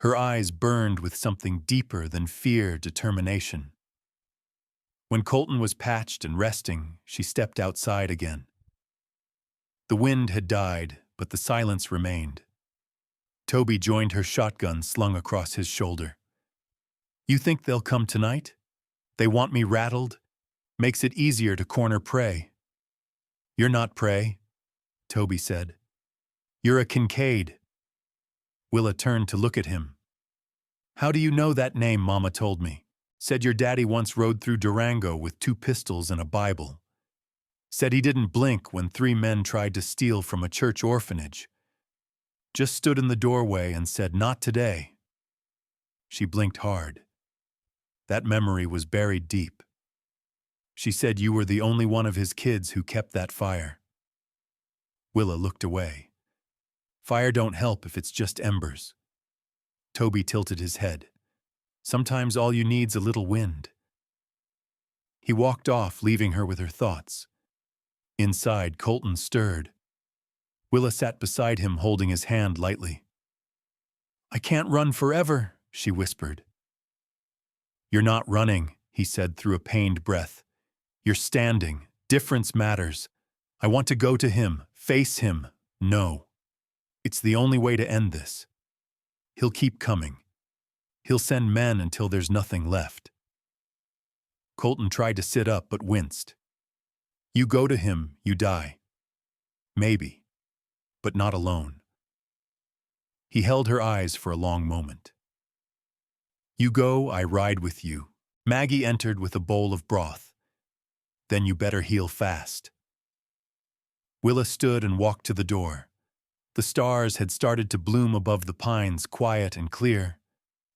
Her eyes burned with something deeper than fear, determination. When Colton was patched and resting, she stepped outside again. The wind had died, but the silence remained. Toby joined her, shotgun slung across his shoulder. You think they'll come tonight? They want me rattled? Makes it easier to corner prey. You're not prey, Toby said. You're a Kincaid. Willa turned to look at him. How do you know that name, Mama told me. Said your daddy once rode through Durango with 2 pistols and a Bible. Said he didn't blink when 3 men tried to steal from a church orphanage. Just stood in the doorway and said, not today. She blinked hard. That memory was buried deep. She said you were the only one of his kids who kept that fire. Willa looked away. Fire don't help if it's just embers. Toby tilted his head. Sometimes all you need's a little wind. He walked off, leaving her with her thoughts. Inside, Colton stirred. Willa sat beside him, holding his hand lightly. I can't run forever, she whispered. You're not running, he said through a pained breath. You're standing. Difference matters. I want to go to him, face him. No. It's the only way to end this. He'll keep coming. He'll send men until there's nothing left. Colton tried to sit up but winced. You go to him, you die. Maybe. But not alone. He held her eyes for a long moment. You go, I ride with you. Maggie entered with a bowl of broth. Then you better heal fast. Willa stood and walked to the door. The stars had started to bloom above the pines, quiet and clear.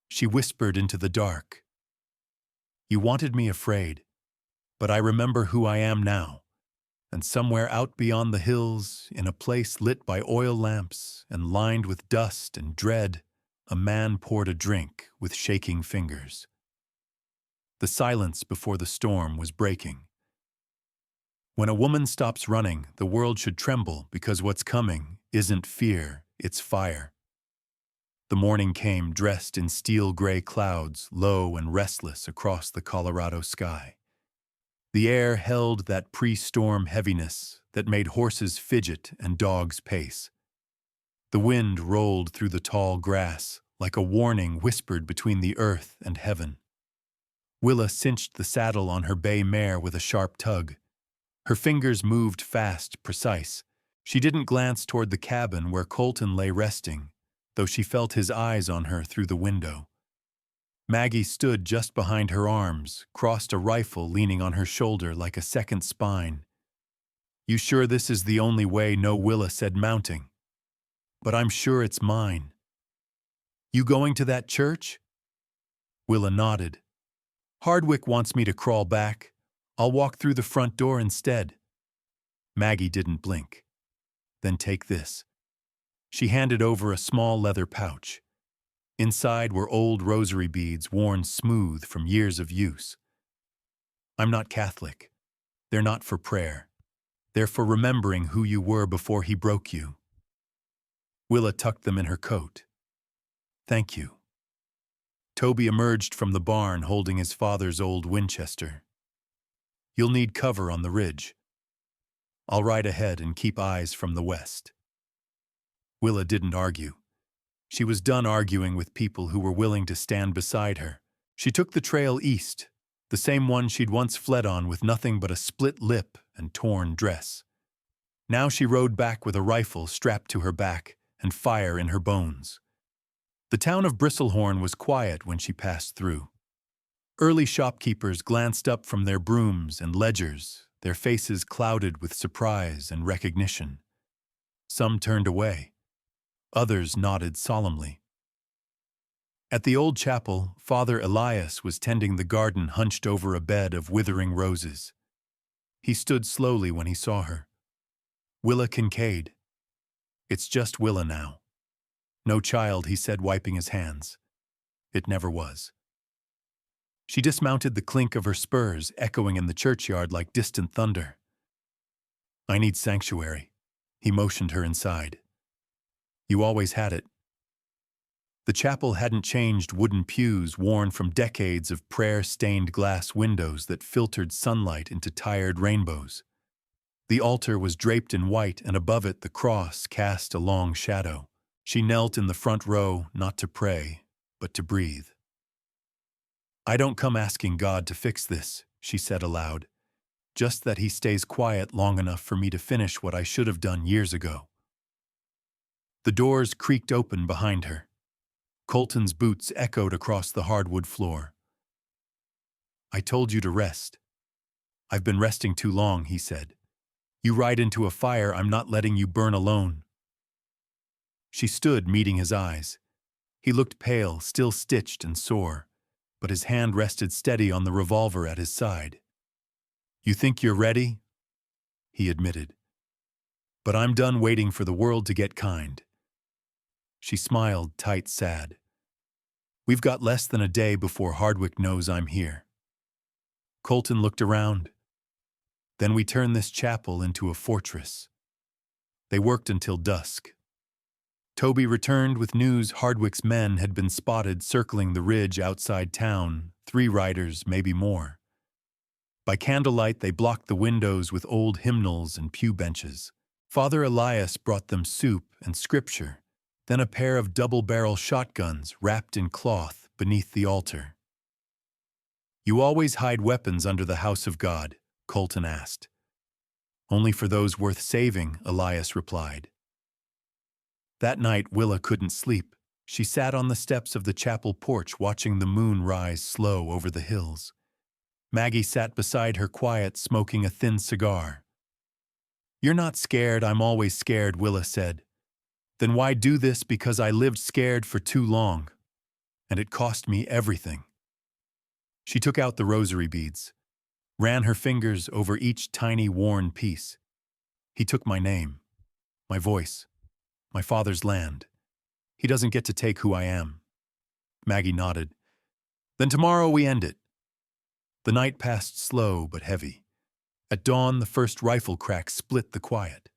She whispered into the dark. You wanted me afraid, but I remember who I am now. And somewhere out beyond the hills, in a place lit by oil lamps and lined with dust and dread, a man poured a drink with shaking fingers. The silence before the storm was breaking. When a woman stops running, the world should tremble because what's coming isn't fear, it's fire. The morning came dressed in steel-gray clouds, low and restless across the Colorado sky. The air held that pre-storm heaviness that made horses fidget and dogs pace. The wind rolled through the tall grass like a warning whispered between the earth and heaven. Willa cinched the saddle on her bay mare with a sharp tug. Her fingers moved fast, precise. She didn't glance toward the cabin where Colton lay resting, though she felt his eyes on her through the window. Maggie stood just behind her arms, crossed a rifle leaning on her shoulder like a second spine. "You sure this is the only way?" "No," Willa said, mounting. "But I'm sure it's mine." "You going to that church?" Willa nodded. "Hardwick wants me to crawl back. I'll walk through the front door instead." Maggie didn't blink. "Then take this." She handed over a small leather pouch. Inside were old rosary beads worn smooth from years of use. "I'm not Catholic. They're not for prayer. They're for remembering who you were before he broke you." Willa tucked them in her coat. "Thank you." Toby emerged from the barn holding his father's old Winchester. "You'll need cover on the ridge. I'll ride ahead and keep eyes from the west." Willa didn't argue. She was done arguing with people who were willing to stand beside her. She took the trail east, the same one she'd once fled on with nothing but a split lip and torn dress. Now she rode back with a rifle strapped to her back and fire in her bones. The town of Bristlehorn was quiet when she passed through. Early shopkeepers glanced up from their brooms and ledgers, their faces clouded with surprise and recognition. Some turned away. Others nodded solemnly. At the old chapel, Father Elias was tending the garden hunched over a bed of withering roses. He stood slowly when he saw her. "Willa Kincaid." "It's just Willa now." "No child," he said, wiping his hands. "It never was." She dismounted, the clink of her spurs echoing in the churchyard like distant thunder. "I need sanctuary." He motioned her inside. "You always had it." The chapel hadn't changed, wooden pews worn from decades of prayer-stained glass windows that filtered sunlight into tired rainbows. The altar was draped in white, and above it the cross cast a long shadow. She knelt in the front row, not to pray, but to breathe. "I don't come asking God to fix this," she said aloud. "Just that he stays quiet long enough for me to finish what I should have done years ago." The doors creaked open behind her. Colton's boots echoed across the hardwood floor. "I told you to rest." "I've been resting too long," he said. "You ride into a fire, I'm not letting you burn alone." She stood, meeting his eyes. He looked pale, still stitched and sore, but his hand rested steady on the revolver at his side. "You think you're ready?" he admitted. "But I'm done waiting for the world to get kind." She smiled, tight, sad. "We've got less than a day before Hardwick knows I'm here." Colton looked around. "Then we turn this chapel into a fortress." They worked until dusk. Toby returned with news Hardwick's men had been spotted circling the ridge outside town, 3 riders, maybe more. By candlelight, they blocked the windows with old hymnals and pew benches. Father Elias brought them soup and scripture, then a pair of double-barrel shotguns wrapped in cloth beneath the altar. "You always hide weapons under the house of God?" Colton asked. "Only for those worth saving," Elias replied. That night, Willa couldn't sleep. She sat on the steps of the chapel porch watching the moon rise slow over the hills. Maggie sat beside her, quiet, smoking a thin cigar. "You're not scared?" "I'm always scared," Willa said. "Then why do this?" "Because I lived scared for too long. And it cost me everything." She took out the rosary beads, ran her fingers over each tiny worn piece. "He took my name, my voice, my father's land. He doesn't get to take who I am." Maggie nodded. "Then tomorrow we end it." The night passed slow but heavy. At dawn, the first rifle crack split the quiet.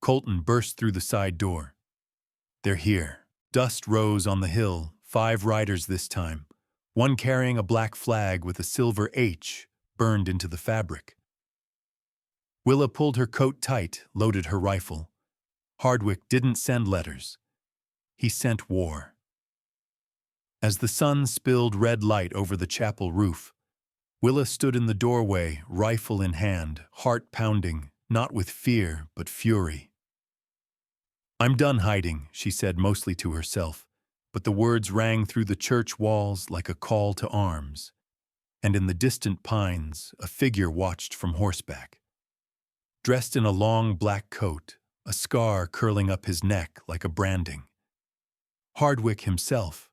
Colton burst through the side door. "They're here." Dust rose on the hill, 5 riders this time, one carrying a black flag with a silver H burned into the fabric. Willa pulled her coat tight, loaded her rifle. Hardwick didn't send letters. He sent war. As the sun spilled red light over the chapel roof, Willa stood in the doorway, rifle in hand, heart pounding, not with fear, but fury. "I'm done hiding," she said mostly to herself, but the words rang through the church walls like a call to arms. And in the distant pines, a figure watched from horseback. Dressed in a long black coat, a scar curling up his neck like a branding. Hardwick himself.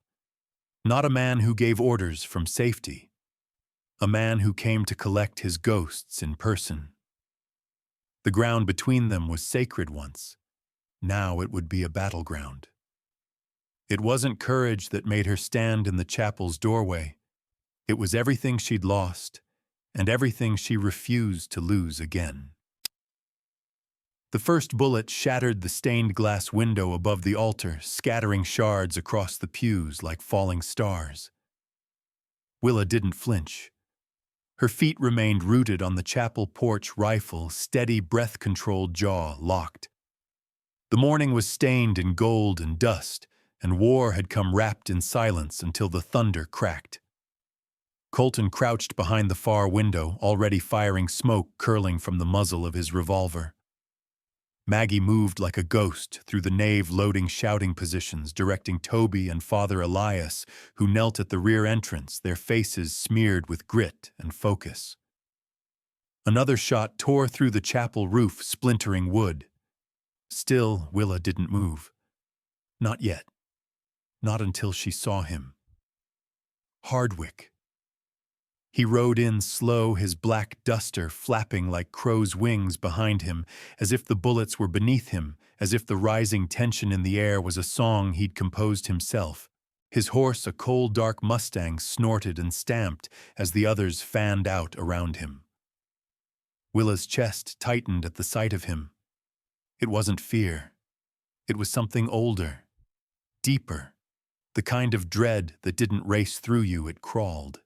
Not a man who gave orders from safety. A man who came to collect his ghosts in person. The ground between them was sacred once. Now it would be a battleground. It wasn't courage that made her stand in the chapel's doorway. It was everything she'd lost, and everything she refused to lose again. The first bullet shattered the stained glass window above the altar, scattering shards across the pews like falling stars. Willa didn't flinch. Her feet remained rooted on the chapel porch, rifle, steady, breath-controlled jaw locked. The morning was stained in gold and dust, and war had come wrapped in silence until the thunder cracked. Colton crouched behind the far window, already firing smoke curling from the muzzle of his revolver. Maggie moved like a ghost through the nave, loading shouting positions, directing Toby and Father Elias, who knelt at the rear entrance, their faces smeared with grit and focus. Another shot tore through the chapel roof, splintering wood. Still, Willa didn't move. Not yet. Not until she saw him. Hardwick. He rode in slow, his black duster flapping like crow's wings behind him, as if the bullets were beneath him, as if the rising tension in the air was a song he'd composed himself. His horse, a cold, dark Mustang, snorted and stamped as the others fanned out around him. Willa's chest tightened at the sight of him. It wasn't fear. It was something older, deeper, the kind of dread that didn't race through you, it crawled.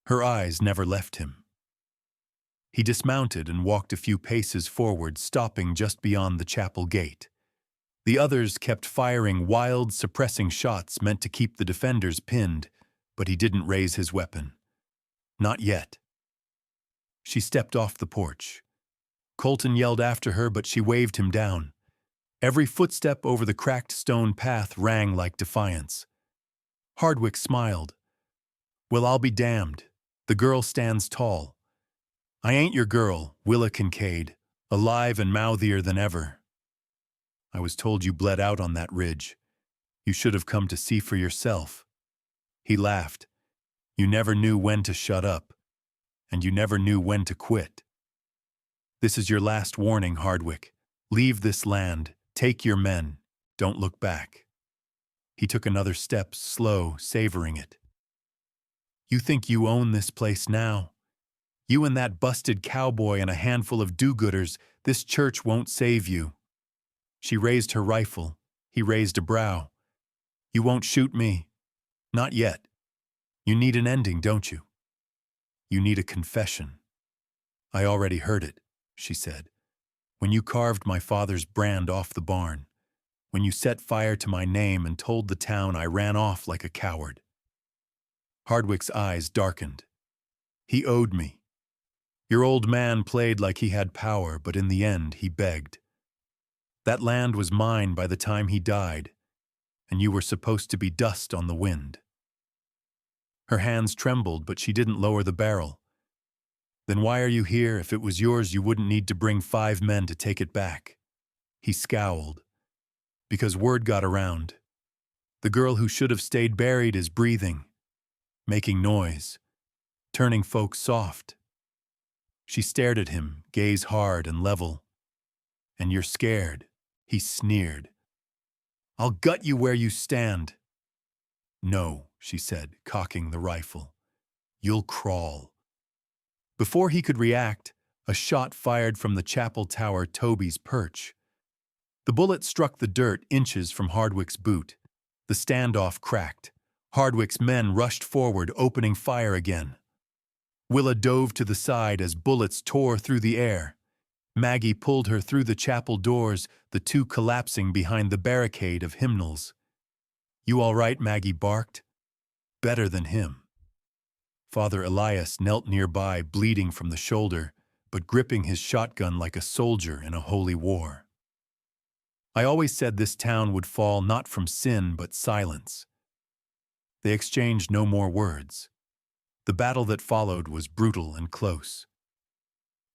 Her eyes never left him. He dismounted and walked a few paces forward, stopping just beyond the chapel gate. The others kept firing wild, suppressing shots meant to keep the defenders pinned, but he didn't raise his weapon. Not yet. She stepped off the porch. Colton yelled after her, but she waved him down. Every footstep over the cracked stone path rang like defiance. Hardwick smiled. "Well, I'll be damned. The girl stands tall. I ain't your girl, Willa Kincaid, alive and mouthier than ever. I was told you bled out on that ridge. You should have come to see for yourself." He laughed. "You never knew when to shut up, and you never knew when to quit. This is your last warning, Hardwick. Leave this land, take your men, don't look back." He took another step, slow, savoring it. "You think you own this place now? You and that busted cowboy and a handful of do-gooders, this church won't save you." She raised her rifle. He raised a brow. "You won't shoot me. Not yet. You need an ending, don't you? You need a confession." "I already heard it," she said. "When you carved my father's brand off the barn. When you set fire to my name and told the town I ran off like a coward." Hardwick's eyes darkened. "He owed me. Your old man played like he had power, but in the end he begged. That land was mine by the time he died, and you were supposed to be dust on the wind." Her hands trembled, but she didn't lower the barrel. "Then why are you here? If it was yours, you wouldn't need to bring 5 men to take it back." He scowled. "Because word got around. The girl who should have stayed buried is breathing, making noise, turning folks soft." She stared at him, gaze hard and level. "And you're scared," he sneered. "I'll gut you where you stand." "No," she said, cocking the rifle. "You'll crawl." Before he could react, a shot fired from the chapel tower, Toby's perch. The bullet struck the dirt inches from Hardwick's boot. The standoff cracked. Hardwick's men rushed forward, opening fire again. Willa dove to the side as bullets tore through the air. Maggie pulled her through the chapel doors, the two collapsing behind the barricade of hymnals. "You all right?" Maggie barked. "Better than him." Father Elias knelt nearby, bleeding from the shoulder, but gripping his shotgun like a soldier in a holy war. "I always said this town would fall not from sin but silence." They exchanged no more words. The battle that followed was brutal and close.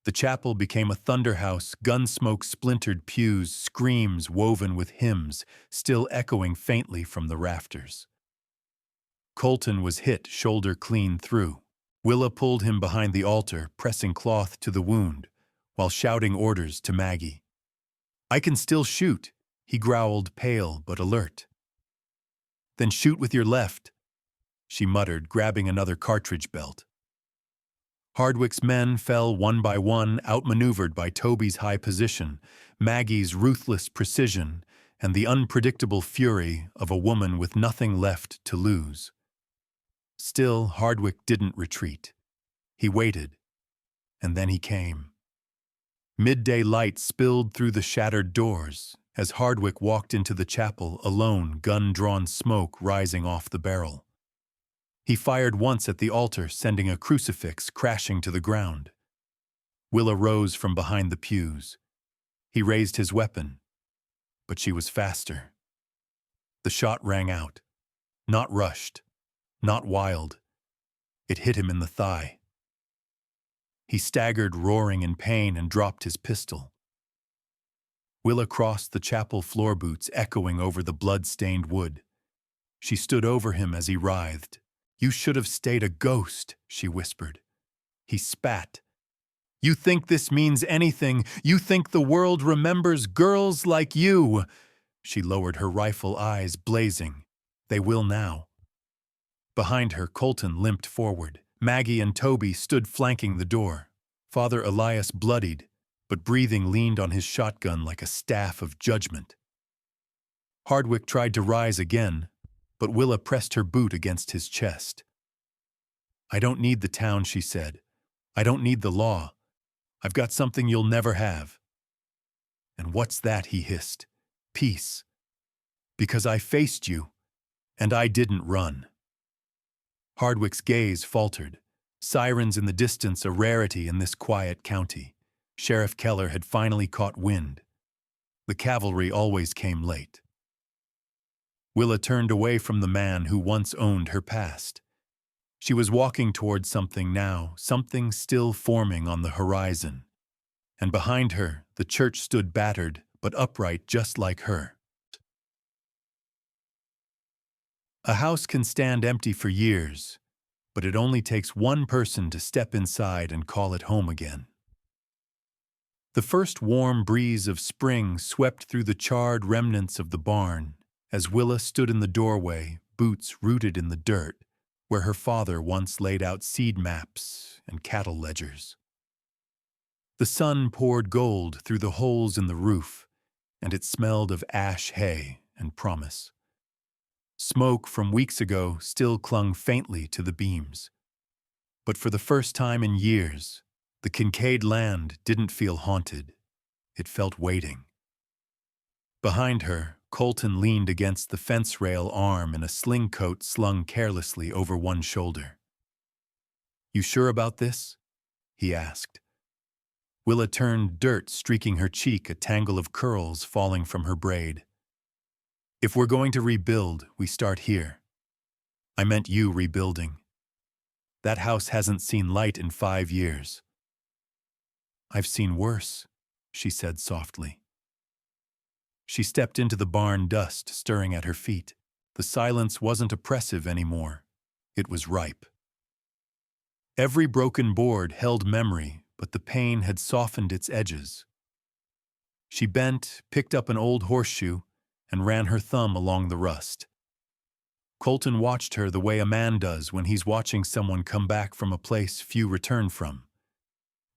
The chapel became a thunderhouse, gun smoke splintered pews, screams woven with hymns, still echoing faintly from the rafters. Colton was hit shoulder clean through. Willa pulled him behind the altar, pressing cloth to the wound, while shouting orders to Maggie. "I can still shoot," he growled, pale but alert. "Then shoot with your left," she muttered, grabbing another cartridge belt. Hardwick's men fell one by one, outmaneuvered by Toby's high position, Maggie's ruthless precision, and the unpredictable fury of a woman with nothing left to lose. Still, Hardwick didn't retreat. He waited, and then he came. Midday light spilled through the shattered doors as Hardwick walked into the chapel alone, gun-drawn smoke rising off the barrel. He fired once at the altar, sending a crucifix crashing to the ground. Willa rose from behind the pews. He raised his weapon, but she was faster. The shot rang out, not rushed, not wild. It hit him in the thigh. He staggered, roaring in pain, and dropped his pistol. Willa crossed the chapel floor boots, echoing over the blood-stained wood. She stood over him as he writhed. "You should have stayed a ghost," she whispered. He spat. "You think this means anything? You think the world remembers girls like you?" She lowered her rifle, eyes blazing. "They will now." Behind her, Colton limped forward. Maggie and Toby stood flanking the door. Father Elias, bloodied, but breathing, leaned on his shotgun like a staff of judgment. Hardwick tried to rise again, but Willa pressed her boot against his chest. "I don't need the town," she said. "I don't need the law. I've got something you'll never have." "And what's that?" he hissed. "Peace. Because I faced you, and I didn't run." Hardwick's gaze faltered. Sirens in the distance, a rarity in this quiet county. Sheriff Keller had finally caught wind. The cavalry always came late. Willa turned away from the man who once owned her past. She was walking toward something now, something still forming on the horizon. And behind her, the church stood battered, but upright just like her. A house can stand empty for years, but it only takes one person to step inside and call it home again. The first warm breeze of spring swept through the charred remnants of the barn as Willa stood in the doorway, boots rooted in the dirt, where her father once laid out seed maps and cattle ledgers. The sun poured gold through the holes in the roof, and it smelled of ash hay and promise. Smoke from weeks ago still clung faintly to the beams. But for the first time in years, the Kincaid land didn't feel haunted. It felt waiting. Behind her, Colton leaned against the fence rail, arm in a sling coat slung carelessly over one shoulder. "You sure about this?" he asked. Willa turned, dirt streaking her cheek, a tangle of curls falling from her braid. "If we're going to rebuild, we start here. I meant you rebuilding. That house hasn't seen light in 5 years." "I've seen worse," she said softly. She stepped into the barn, dust stirring at her feet. The silence wasn't oppressive anymore. It was ripe. Every broken board held memory, but the pain had softened its edges. She bent, picked up an old horseshoe, and ran her thumb along the rust. Colton watched her the way a man does when he's watching someone come back from a place few return from.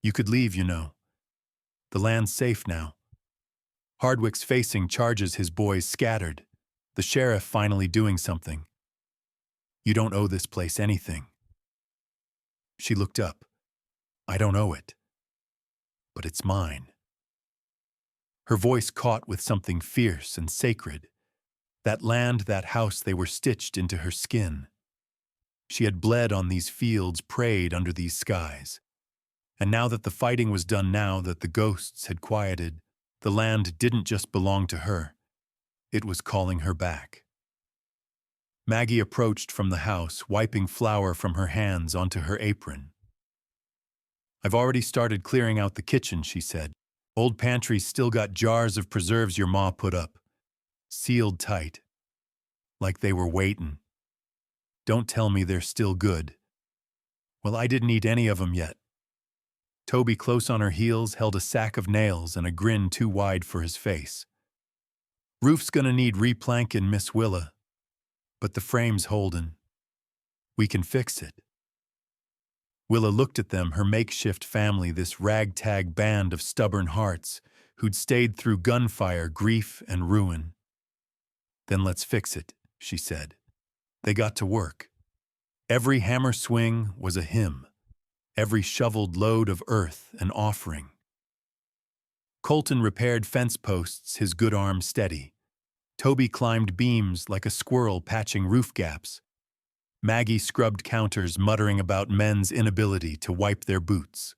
"You could leave, you know. The land's safe now." Hardwick's facing charges, his boys scattered. The sheriff finally doing something. "You don't owe this place anything." She looked up. I don't owe it, but it's mine." Her voice caught with something fierce and sacred. That land, that house, they were stitched into her skin. She had bled on these fields, prayed under these skies. And now that the fighting was done, now that the ghosts had quieted, the land didn't just belong to her. It was calling her back. Maggie approached from the house, wiping flour from her hands onto her apron. "I've already started clearing out the kitchen," she said. "Old pantry's still got jars of preserves your ma put up, sealed tight, like they were waiting. Don't tell me they're still good." "Well, I didn't eat any of 'em yet." Toby, close on her heels, held a sack of nails and a grin too wide for his face. "Roof's gonna need replanking, Miss Willa, but the frame's holdin'. We can fix it." Willa looked at them, her makeshift family, this ragtag band of stubborn hearts who'd stayed through gunfire, grief, and ruin. "Then let's fix it," she said. They got to work. Every hammer swing was a hymn, every shoveled load of earth an offering. Colton repaired fence posts, his good arm steady. Toby climbed beams like a squirrel patching roof gaps. Maggie scrubbed counters, muttering about men's inability to wipe their boots.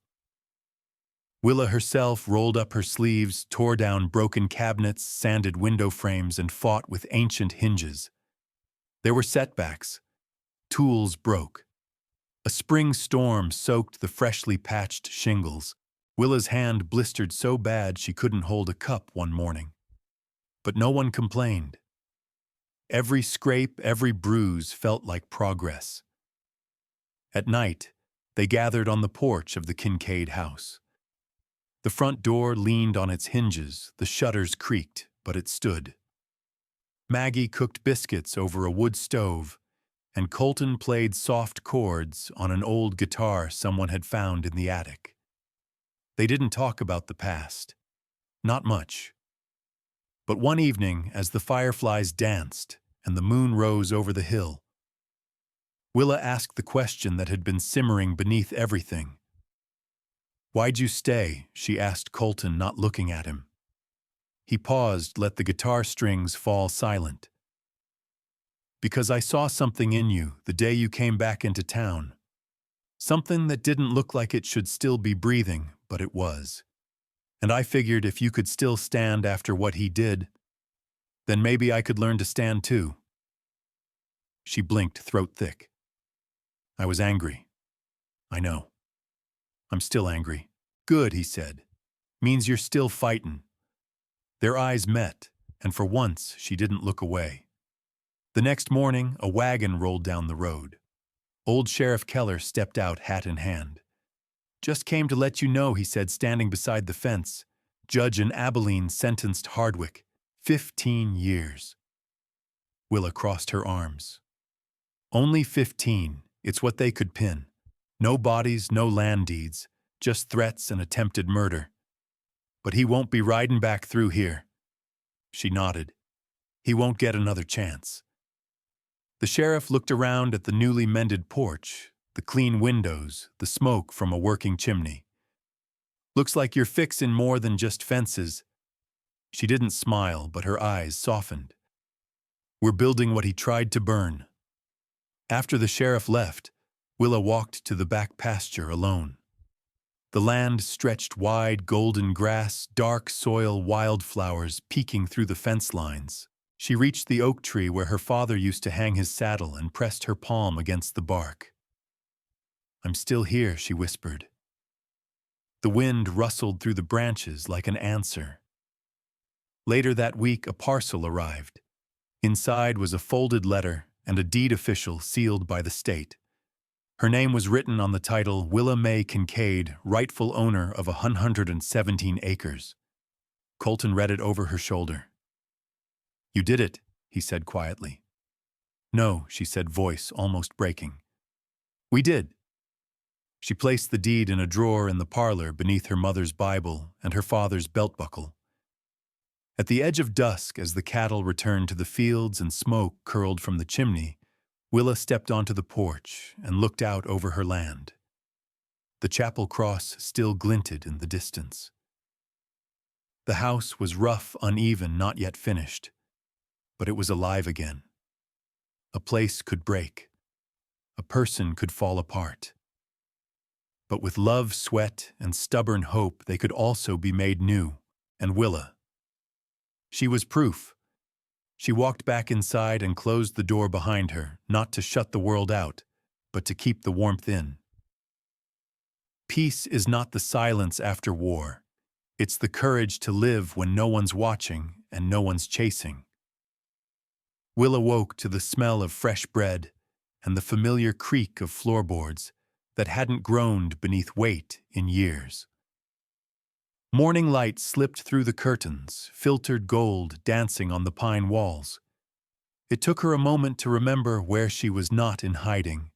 Willa herself rolled up her sleeves, tore down broken cabinets, sanded window frames, and fought with ancient hinges. There were setbacks. Tools broke. A spring storm soaked the freshly patched shingles. Willa's hand blistered so bad she couldn't hold a cup one morning. But no one complained. Every scrape, every bruise felt like progress. At night, they gathered on the porch of the Kincaid house. The front door leaned on its hinges, the shutters creaked, but it stood. Maggie cooked biscuits over a wood stove, and Colton played soft chords on an old guitar someone had found in the attic. They didn't talk about the past. Not much. But one evening, as the fireflies danced and the moon rose over the hill, Willa asked the question that had been simmering beneath everything. "Why'd you stay?" she asked Colton, not looking at him. He paused, let the guitar strings fall silent. "Because I saw something in you the day you came back into town. Something that didn't look like it should still be breathing, but it was. And I figured if you could still stand after what he did, then maybe I could learn to stand too." She blinked, throat thick. "I was angry. I know. I'm still angry." "Good," he said. "Means you're still fightin'." Their eyes met, and for once she didn't look away. The next morning, a wagon rolled down the road. Old Sheriff Keller stepped out, hat in hand. "Just came to let you know," he said, standing beside the fence. "Judge in Abilene sentenced Hardwick. 15 years. Willa crossed her arms. "Only 15. It's what they could pin. No bodies, no land deeds, just threats and attempted murder. But he won't be riding back through here." She nodded. "He won't get another chance." The sheriff looked around at the newly mended porch, the clean windows, the smoke from a working chimney. "Looks like you're fixin' more than just fences." She didn't smile, but her eyes softened. "We're building what he tried to burn." After the sheriff left, Willa walked to the back pasture alone. The land stretched wide, golden grass, dark soil, wildflowers peeking through the fence lines. She reached the oak tree where her father used to hang his saddle and pressed her palm against the bark. "I'm still here," she whispered. The wind rustled through the branches like an answer. Later that week, a parcel arrived. Inside was a folded letter and a deed official sealed by the state. Her name was written on the title, Willa Mae Kincaid, rightful owner of 117 acres. Colton read it over her shoulder. "You did it," he said quietly. "No," she said, voice almost breaking. "We did." She placed the deed in a drawer in the parlor beneath her mother's Bible and her father's belt buckle. At the edge of dusk, as the cattle returned to the fields and smoke curled from the chimney, Willa stepped onto the porch and looked out over her land. The chapel cross still glinted in the distance. The house was rough, uneven, not yet finished, but it was alive again. A place could break. A person could fall apart. But with love, sweat, and stubborn hope, they could also be made new. And Willa. She was proof. She walked back inside and closed the door behind her, not to shut the world out, but to keep the warmth in. Peace is not the silence after war. It's the courage to live when no one's watching and no one's chasing. Will awoke to the smell of fresh bread and the familiar creak of floorboards that hadn't groaned beneath weight in years. Morning light slipped through the curtains, filtered gold dancing on the pine walls. It took her a moment to remember where she was not in hiding,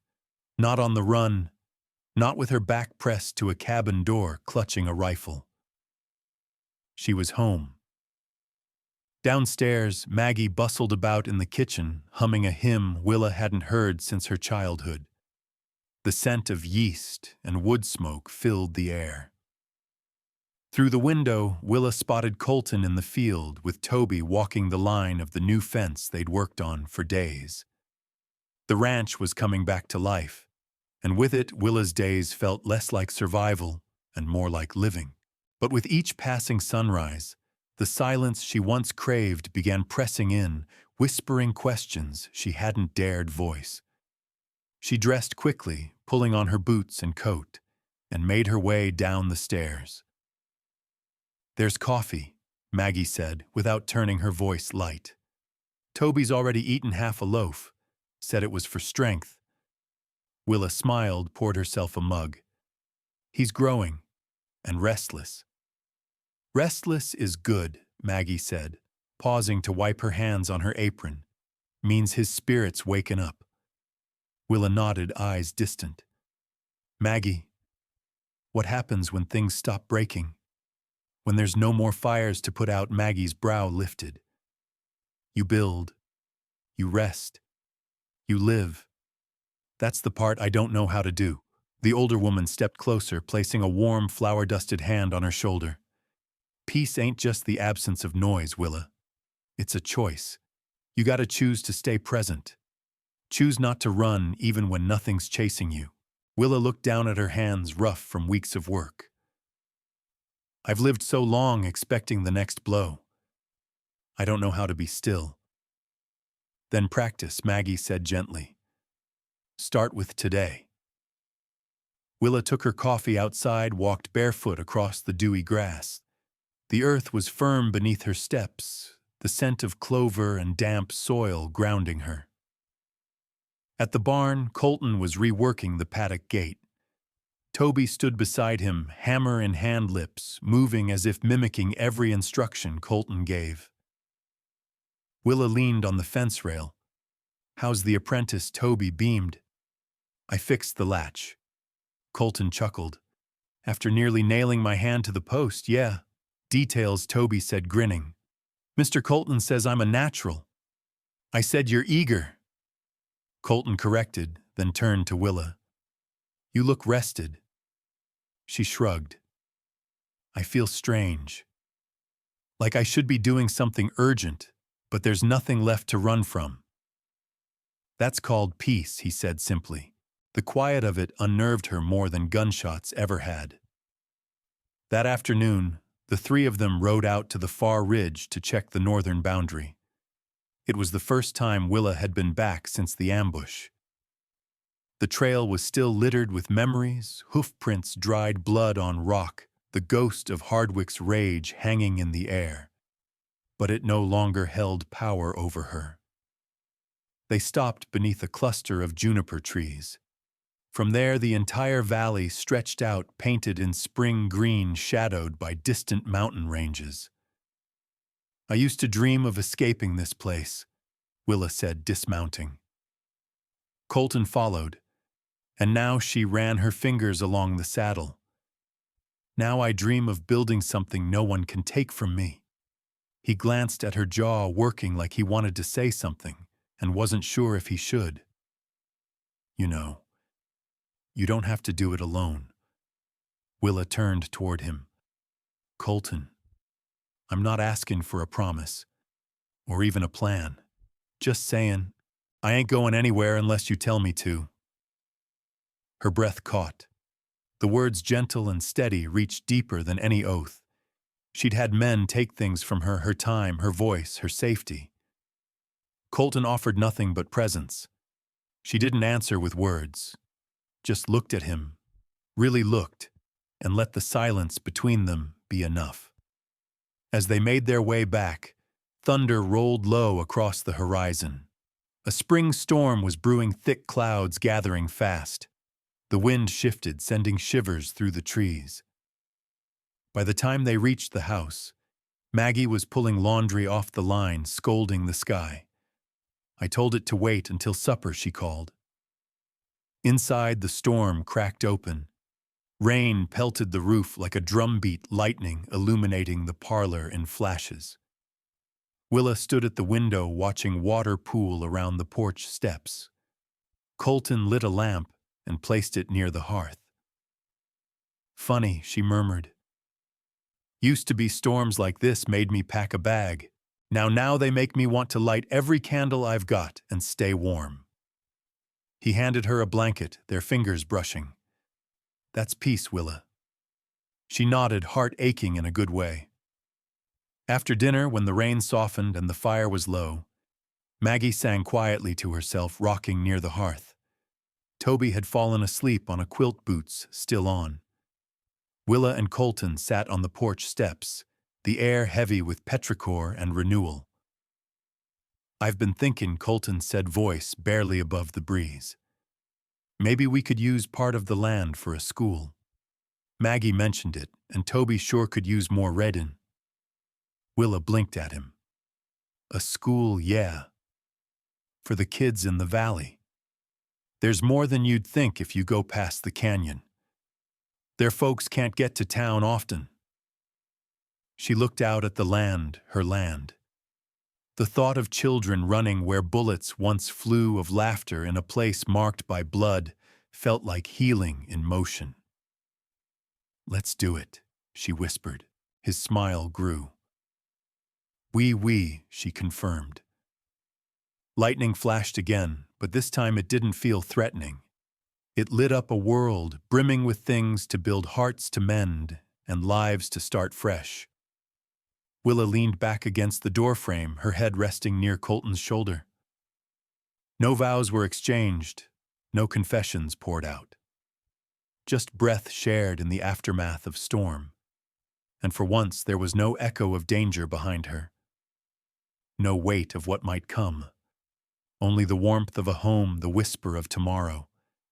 not on the run, not with her back pressed to a cabin door clutching a rifle. She was home. Downstairs, Maggie bustled about in the kitchen, humming a hymn Willa hadn't heard since her childhood. The scent of yeast and wood smoke filled the air. Through the window, Willa spotted Colton in the field with Toby walking the line of the new fence they'd worked on for days. The ranch was coming back to life, and with it, Willa's days felt less like survival and more like living. But with each passing sunrise, the silence she once craved began pressing in, whispering questions she hadn't dared voice. She dressed quickly, pulling on her boots and coat, and made her way down the stairs. "There's coffee," Maggie said, without turning her voice light. "Toby's already eaten half a loaf, said it was for strength." Willa smiled, poured herself a mug. "He's growing, and restless." "Restless is good," Maggie said, pausing to wipe her hands on her apron. "Means his spirit's waken up." Willa nodded, eyes distant. "Maggie, what happens when things stop breaking? When there's no more fires to put out?" Maggie's brow lifted. "You build. You rest. You live. That's the part I don't know how to do." The older woman stepped closer, placing a warm, flour-dusted hand on her shoulder. "Peace ain't just the absence of noise, Willa. It's a choice. You gotta choose to stay present. Choose not to run even when nothing's chasing you." Willa looked down at her hands, rough from weeks of work. "I've lived so long expecting the next blow. I don't know how to be still." "Then practice," Maggie said gently. "Start with today." Willa took her coffee outside, walked barefoot across the dewy grass. The earth was firm beneath her steps, the scent of clover and damp soil grounding her. At the barn, Colton was reworking the paddock gate. Toby stood beside him, hammer in hand, lips moving as if mimicking every instruction Colton gave. Willa leaned on the fence rail. "How's the apprentice?" Toby beamed. "I fixed the latch." Colton chuckled. "After nearly nailing my hand to the post, yeah." "Details," Toby said, grinning. "Mr. Colton says I'm a natural." "I said you're eager." Colton corrected, then turned to Willa. "You look rested." She shrugged. "I feel strange. Like I should be doing something urgent, but there's nothing left to run from." "That's called peace," he said simply. The quiet of it unnerved her more than gunshots ever had. That afternoon, the three of them rode out to the far ridge to check the northern boundary. It was the first time Willa had been back since the ambush. The trail was still littered with memories, hoofprints, dried blood on rock, the ghost of Hardwick's rage hanging in the air. But it no longer held power over her. They stopped beneath a cluster of juniper trees. From there, the entire valley stretched out, painted in spring green, shadowed by distant mountain ranges. "I used to dream of escaping this place," Willa said, dismounting. Colton followed, and now she ran her fingers along the saddle. "Now I dream of building something no one can take from me." He glanced at her jaw, working like he wanted to say something, and wasn't sure if he should. "You know, you don't have to do it alone." Willa turned toward him. Colton, I'm not asking for a promise, or even a plan. Just saying, I ain't going anywhere unless you tell me to. Her breath caught. The words, gentle and steady, reached deeper than any oath. She'd had men take things from her, her time, her voice, her safety. Colton offered nothing but presence. She didn't answer with words, just looked at him, really looked, and let the silence between them be enough. As they made their way back, thunder rolled low across the horizon. A spring storm was brewing, thick clouds gathering fast. The wind shifted, sending shivers through the trees. By the time they reached the house, Maggie was pulling laundry off the line, scolding the sky. I told it to wait until supper, she called. Inside, the storm cracked open. Rain pelted the roof like a drumbeat, lightning illuminating the parlor in flashes. Willa stood at the window watching water pool around the porch steps. Colton lit a lamp and placed it near the hearth. Funny, she murmured. Used to be storms like this made me pack a bag. Now they make me want to light every candle I've got and stay warm. He handed her a blanket, their fingers brushing. That's peace, Willa. She nodded, heart aching in a good way. After dinner, when the rain softened and the fire was low, Maggie sang quietly to herself, rocking near the hearth. Toby had fallen asleep on a quilt, boots still on. Willa and Colton sat on the porch steps, the air heavy with petrichor and renewal. I've been thinking, Colton said, voice barely above the breeze. Maybe we could use part of the land for a school. Maggie mentioned it, and Toby sure could use more reading. Willa blinked at him. A school, yeah. For the kids in the valley. There's more than you'd think if you go past the canyon. Their folks can't get to town often. She looked out at the land, her land. The thought of children running where bullets once flew, of laughter in a place marked by blood, felt like healing in motion. Let's do it, she whispered. His smile grew. We, she confirmed. Lightning flashed again, but this time it didn't feel threatening. It lit up a world brimming with things to build, hearts to mend, and lives to start fresh. Willa leaned back against the doorframe, her head resting near Colton's shoulder. No vows were exchanged, no confessions poured out. Just breath shared in the aftermath of storm. And for once there was no echo of danger behind her. No weight of what might come. Only the warmth of a home, the whisper of tomorrow,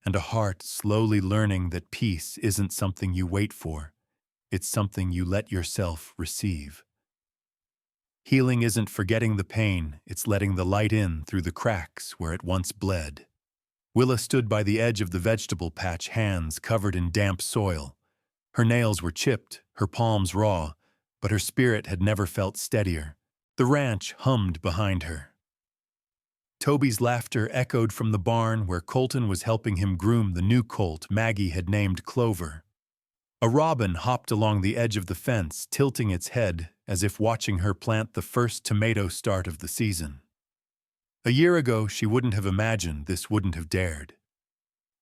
and a heart slowly learning that peace isn't something you wait for. It's something you let yourself receive. Healing isn't forgetting the pain, it's letting the light in through the cracks where it once bled. Willa stood by the edge of the vegetable patch, hands covered in damp soil. Her nails were chipped, her palms raw, but her spirit had never felt steadier. The ranch hummed behind her. Toby's laughter echoed from the barn where Colton was helping him groom the new colt Maggie had named Clover. A robin hopped along the edge of the fence, tilting its head as if watching her plant the first tomato start of the season. A year ago, she wouldn't have imagined this, wouldn't have dared.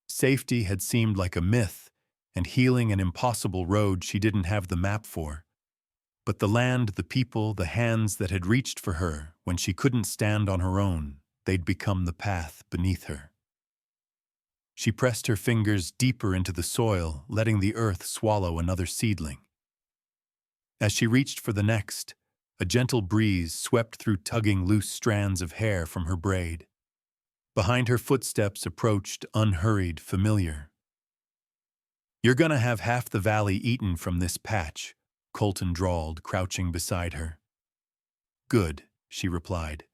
Safety had seemed like a myth, and healing an impossible road she didn't have the map for. But the land, the people, the hands that had reached for her when she couldn't stand on her own, they'd become the path beneath her. She pressed her fingers deeper into the soil, letting the earth swallow another seedling. As she reached for the next, a gentle breeze swept through, tugging loose strands of hair from her braid. Behind her, footsteps approached, unhurried, familiar. You're gonna have half the valley eaten from this patch, Colton drawled, crouching beside her. Good, she replied.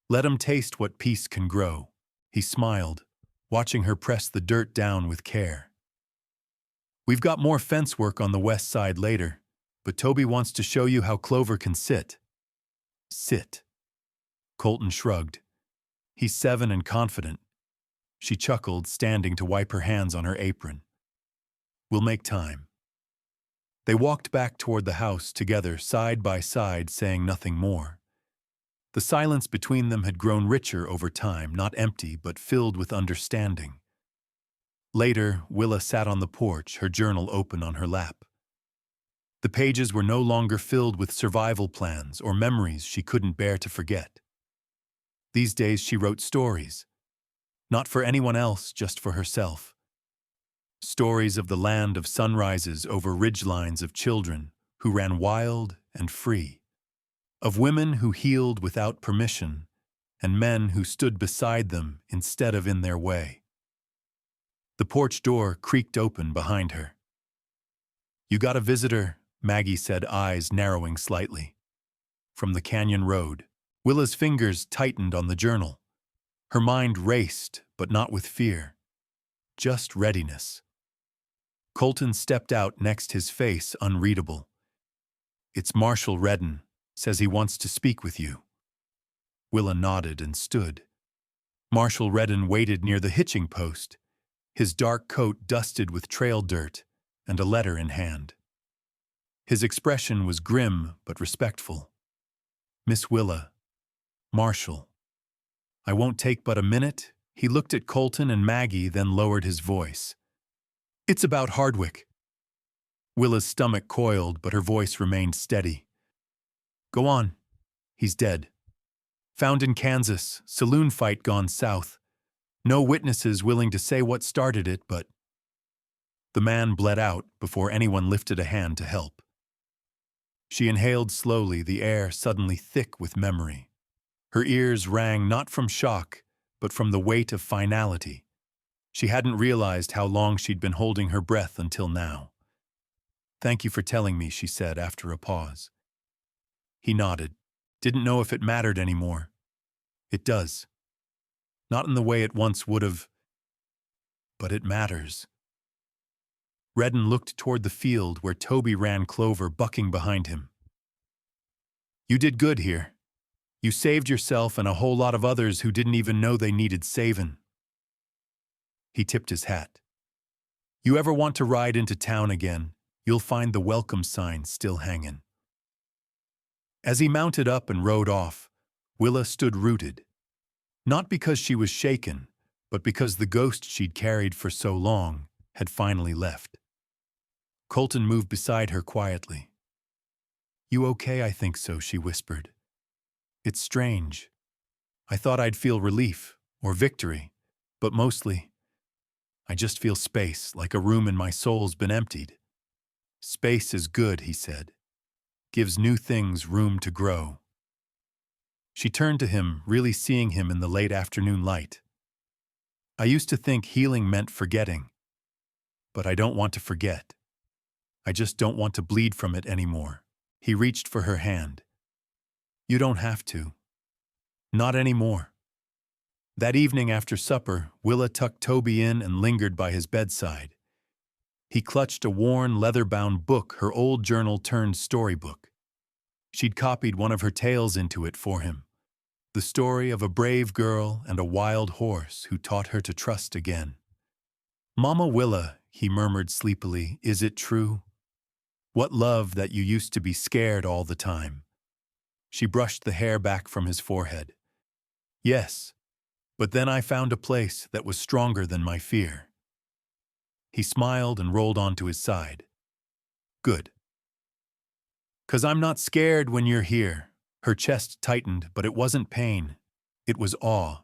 Let 'em taste what peace can grow. He smiled, watching her press the dirt down with care. We've got more fence work on the west side later, but Toby wants to show you how Clover can sit. Sit. Colton shrugged. He's 7 and confident. She chuckled, standing to wipe her hands on her apron. We'll make time. They walked back toward the house together, side by side, saying nothing more. The silence between them had grown richer over time, not empty, but filled with understanding. Later, Willa sat on the porch, her journal open on her lap. The pages were no longer filled with survival plans or memories she couldn't bear to forget. These days she wrote stories, not for anyone else, just for herself. Stories of the land of sunrises over ridgelines of children who ran wild and free, of women who healed without permission, and men who stood beside them instead of in their way. The porch door creaked open behind her. "You got a visitor," Maggie said, eyes narrowing slightly. From the canyon road, Willa's fingers tightened on the journal. Her mind raced, but not with fear, just readiness. Colton stepped out, next, his face unreadable. "It's Marshal Redden. Says he wants to speak with you." Willa nodded and stood. Marshal Redden waited near the hitching post, his dark coat dusted with trail dirt and a letter in hand. His expression was grim but respectful. "Miss Willa, Marshal, I won't take but a minute." He looked at Colton and Maggie, then lowered his voice. "It's about Hardwick." Willa's stomach coiled, but her voice remained steady. "Go on. He's dead. Found in Kansas, saloon fight gone south. No witnesses willing to say what started it, but..." The man bled out before anyone lifted a hand to help. She inhaled slowly, the air suddenly thick with memory. Her ears rang not from shock, but from the weight of finality. She hadn't realized how long she'd been holding her breath until now. "Thank you for telling me," she said after a pause. He nodded. Didn't know if it mattered anymore. "It does. Not in the way it once would have, but it matters." Redden looked toward the field where Toby ran Clover, bucking behind him. "You did good here. You saved yourself and a whole lot of others who didn't even know they needed savin'." He tipped his hat. "You ever want to ride into town again, you'll find the welcome sign still hangin'." As he mounted up and rode off, Willa stood rooted. Not because she was shaken, but because the ghost she'd carried for so long had finally left. Colton moved beside her quietly. "You okay?" "I think so," she whispered. "It's strange. I thought I'd feel relief or victory, but mostly, I just feel space, like a room in my soul's been emptied." "Space is good," he said. "Gives new things room to grow." She turned to him, really seeing him in the late afternoon light. "I used to think healing meant forgetting, but I don't want to forget. I just don't want to bleed from it anymore." He reached for her hand. "You don't have to. Not anymore." That evening after supper, Willa tucked Toby in and lingered by his bedside. He clutched a worn, leather-bound book, her old journal turned storybook. She'd copied one of her tales into it for him. The story of a brave girl and a wild horse who taught her to trust again. "Mama Willa," he murmured sleepily, "is it true? What love that you used to be scared all the time?" She brushed the hair back from his forehead. "Yes, but then I found a place that was stronger than my fear." He smiled and rolled onto his side. "Good. 'Cause I'm not scared when you're here." Her chest tightened, but it wasn't pain. It was awe.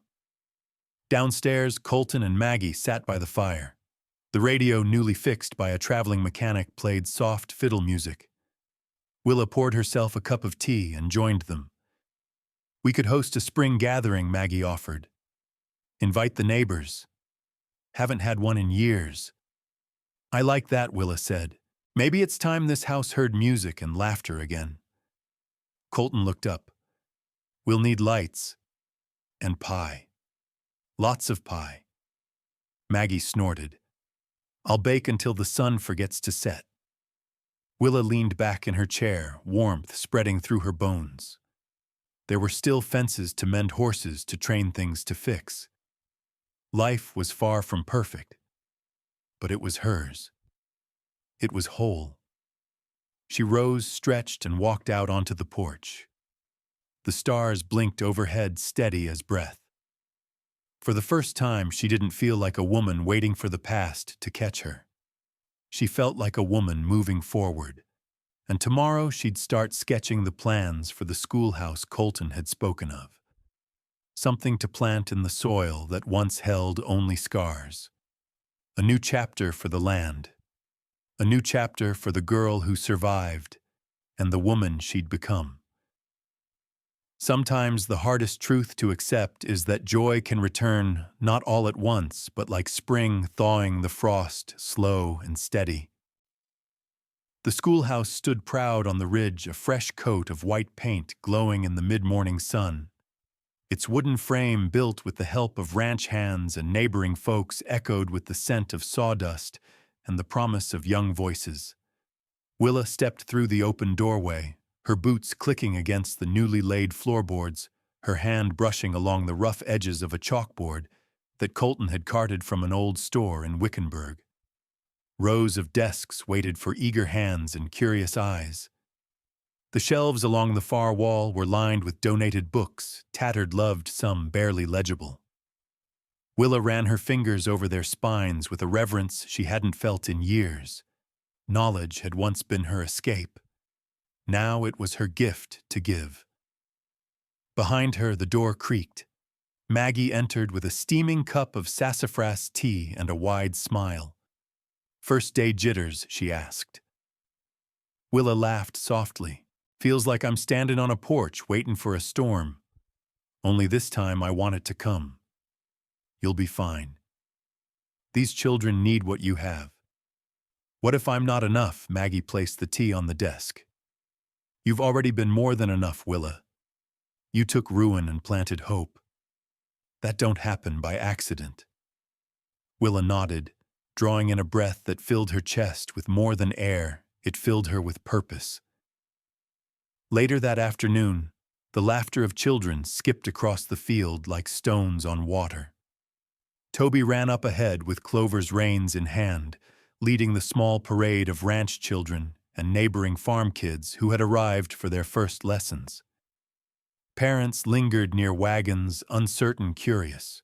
Downstairs, Colton and Maggie sat by the fire. The radio, newly fixed by a traveling mechanic, played soft fiddle music. Willa poured herself a cup of tea and joined them. "We could host a spring gathering," Maggie offered. "Invite the neighbors. Haven't had one in years." "I like that," Willa said. "Maybe it's time this house heard music and laughter again." Colton looked up. "We'll need lights. And pie. Lots of pie." Maggie snorted. "I'll bake until the sun forgets to set." Willa leaned back in her chair, warmth spreading through her bones. There were still fences to mend, horses to train, things to fix. Life was far from perfect, but it was hers. It was whole. She rose, stretched, and walked out onto the porch. The stars blinked overhead, steady as breath. For the first time, she didn't feel like a woman waiting for the past to catch her. She felt like a woman moving forward, and tomorrow she'd start sketching the plans for the schoolhouse Colton had spoken of. Something to plant in the soil that once held only scars. A new chapter for the land. A new chapter for the girl who survived and the woman she'd become. Sometimes the hardest truth to accept is that joy can return not all at once, but like spring thawing the frost, slow and steady. The schoolhouse stood proud on the ridge, a fresh coat of white paint glowing in the mid-morning sun. Its wooden frame, built with the help of ranch hands and neighboring folks, echoed with the scent of sawdust and the promise of young voices. Willa stepped through the open doorway, her boots clicking against the newly laid floorboards, her hand brushing along the rough edges of a chalkboard that Colton had carted from an old store in Wickenburg. Rows of desks waited for eager hands and curious eyes. The shelves along the far wall were lined with donated books, tattered loved, some barely legible. Willa ran her fingers over their spines with a reverence she hadn't felt in years. Knowledge had once been her escape. Now it was her gift to give. Behind her, the door creaked. Maggie entered with a steaming cup of sassafras tea and a wide smile. "First day jitters?" she asked. Willa laughed softly. "Feels like I'm standing on a porch waiting for a storm. Only this time I want it to come. You'll be fine. These children need what you have." "What if I'm not enough?" Maggie placed the tea on the desk. "You've already been more than enough, Willa. You took ruin and planted hope. That don't happen by accident." Willa nodded, drawing in a breath that filled her chest with more than air. It filled her with purpose. Later that afternoon, the laughter of children skipped across the field like stones on water. Toby ran up ahead with Clover's reins in hand, leading the small parade of ranch children and neighboring farm kids who had arrived for their first lessons. Parents lingered near wagons, uncertain, curious.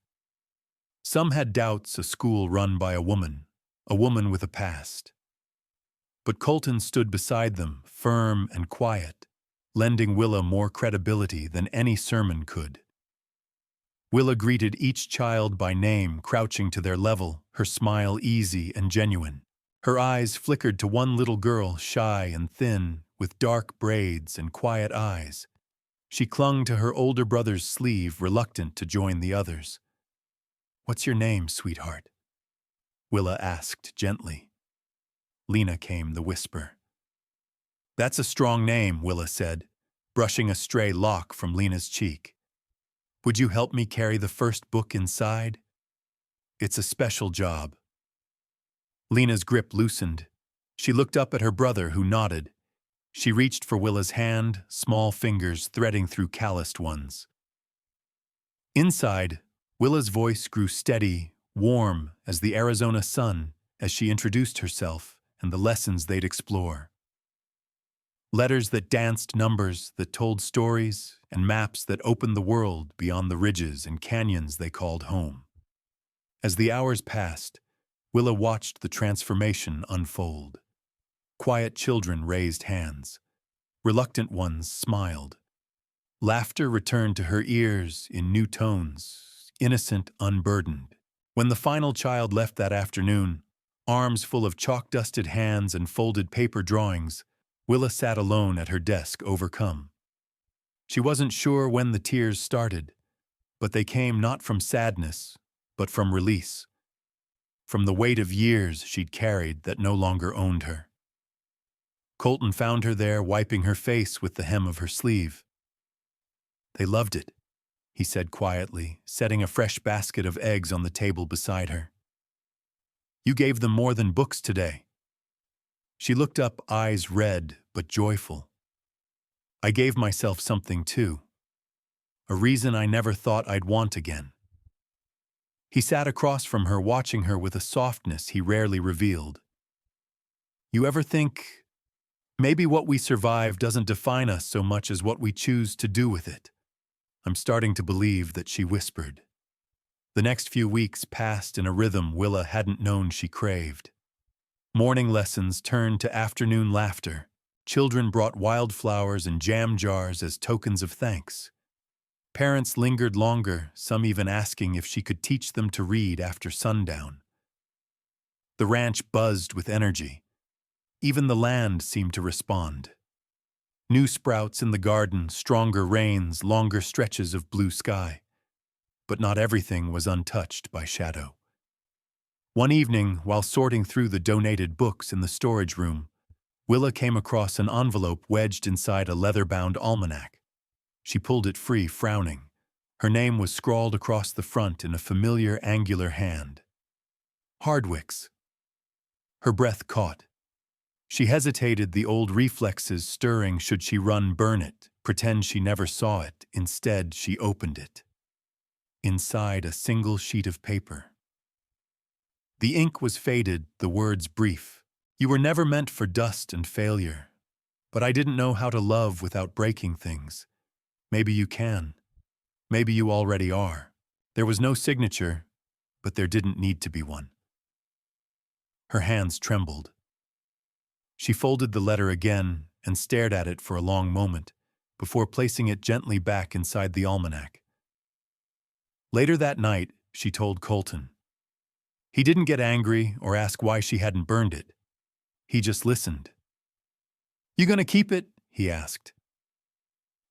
Some had doubts a school run by a woman with a past. But Colton stood beside them, firm and quiet, lending Willa more credibility than any sermon could. Willa greeted each child by name, crouching to their level, her smile easy and genuine. Her eyes flickered to one little girl, shy and thin, with dark braids and quiet eyes. She clung to her older brother's sleeve, reluctant to join the others. "What's your name, sweetheart?" Willa asked gently. Lena came the whisper. "That's a strong name," Willa said, brushing a stray lock from Lena's cheek. "Would you help me carry the first book inside? It's a special job." Lena's grip loosened. She looked up at her brother, who nodded. She reached for Willa's hand, small fingers threading through calloused ones. Inside, Willa's voice grew steady, warm as the Arizona sun as she introduced herself and the lessons they'd explore. Letters that danced, numbers that told stories, and maps that opened the world beyond the ridges and canyons they called home. As the hours passed, Willa watched the transformation unfold. Quiet children raised hands. Reluctant ones smiled. Laughter returned to her ears in new tones, innocent, unburdened. When the final child left that afternoon, arms full of chalk-dusted hands and folded paper drawings, Willa sat alone at her desk, overcome. She wasn't sure when the tears started, but they came not from sadness, but from release. From the weight of years she'd carried that no longer owned her. Colton found her there, wiping her face with the hem of her sleeve. "They loved it," he said quietly, setting a fresh basket of eggs on the table beside her. "You gave them more than books today." She looked up, eyes red but joyful. "I gave myself something too. A reason I never thought I'd want again." He sat across from her, watching her with a softness he rarely revealed. "You ever think Maybe what we survive doesn't define us so much as what we choose to do with it. I'm starting to believe that she whispered. The next few weeks passed in a rhythm Willa hadn't known she craved. Morning lessons turned to afternoon laughter. Children brought wildflowers and jam jars as tokens of thanks. Parents lingered longer, some even asking if she could teach them to read after sundown. The ranch buzzed with energy. Even the land seemed to respond. New sprouts in the garden, stronger rains, longer stretches of blue sky. But not everything was untouched by shadow. One evening, while sorting through the donated books in the storage room, Willa came across an envelope wedged inside a leather-bound almanac. She pulled it free, frowning. Her name was scrawled across the front in a familiar, angular hand. Hardwick's. Her breath caught. She hesitated, the old reflexes stirring should she run, burn it, pretend she never saw it. Instead, she opened it. Inside, a single sheet of paper. The ink was faded, the words brief. You were never meant for dust and failure. But I didn't know how to love without breaking things. Maybe you can. Maybe you already are. There was no signature, but there didn't need to be one. Her hands trembled. She folded the letter again and stared at it for a long moment, before placing it gently back inside the almanac. Later that night, she told Colton. He didn't get angry or ask why she hadn't burned it. He just listened. "You gonna keep it?" he asked.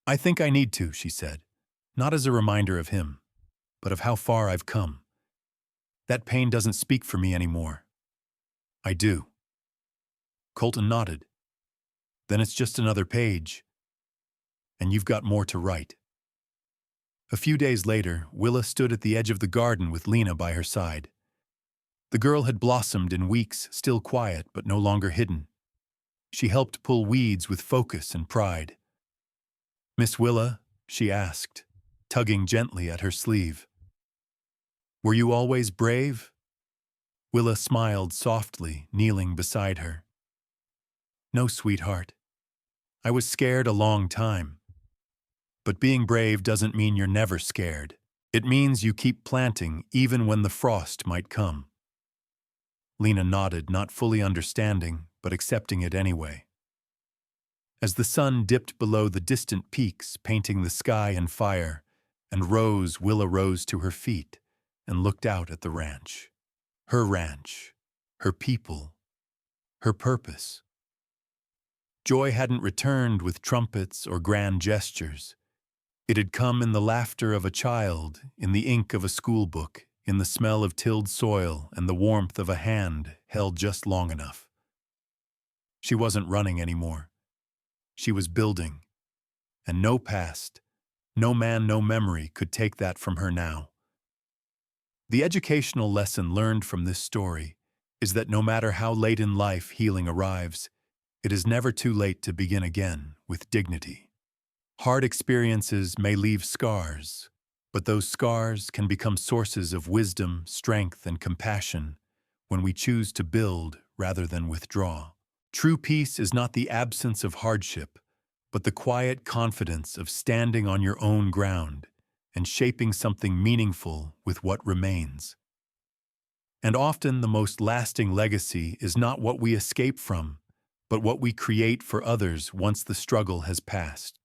"I think I need to," she said, not as a reminder of him, but of how far I've come. That pain doesn't speak for me anymore. I do. Colton nodded. Then it's just another page. And you've got more to write. A few days later, Willa stood at the edge of the garden with Lena by her side. The girl had blossomed in weeks, still quiet but no longer hidden. She helped pull weeds with focus and pride. "Miss Willa?" she asked, tugging gently at her sleeve. "Were you always brave?" Willa smiled softly, kneeling beside her. "No, sweetheart. I was scared a long time. But being brave doesn't mean you're never scared. It means you keep planting even when the frost might come." Lena nodded, not fully understanding, but accepting it anyway. As the sun dipped below the distant peaks, painting the sky in fire, and Willa rose to her feet and looked out at the ranch. Ranch, her people, her purpose. Joy hadn't returned with trumpets or grand gestures. It had come in the laughter of a child, in the ink of a school book, in the smell of tilled soil and the warmth of a hand held just long enough. She wasn't running anymore. She was building. And no past, no man, no memory could take that from her now. The educational lesson learned from this story is that no matter how late in life healing arrives, it is never too late to begin again with dignity. Hard experiences may leave scars, but those scars can become sources of wisdom, strength, and compassion when we choose to build rather than withdraw. True peace is not the absence of hardship, but the quiet confidence of standing on your own ground and shaping something meaningful with what remains. And often the most lasting legacy is not what we escape from, but what we create for others once the struggle has passed.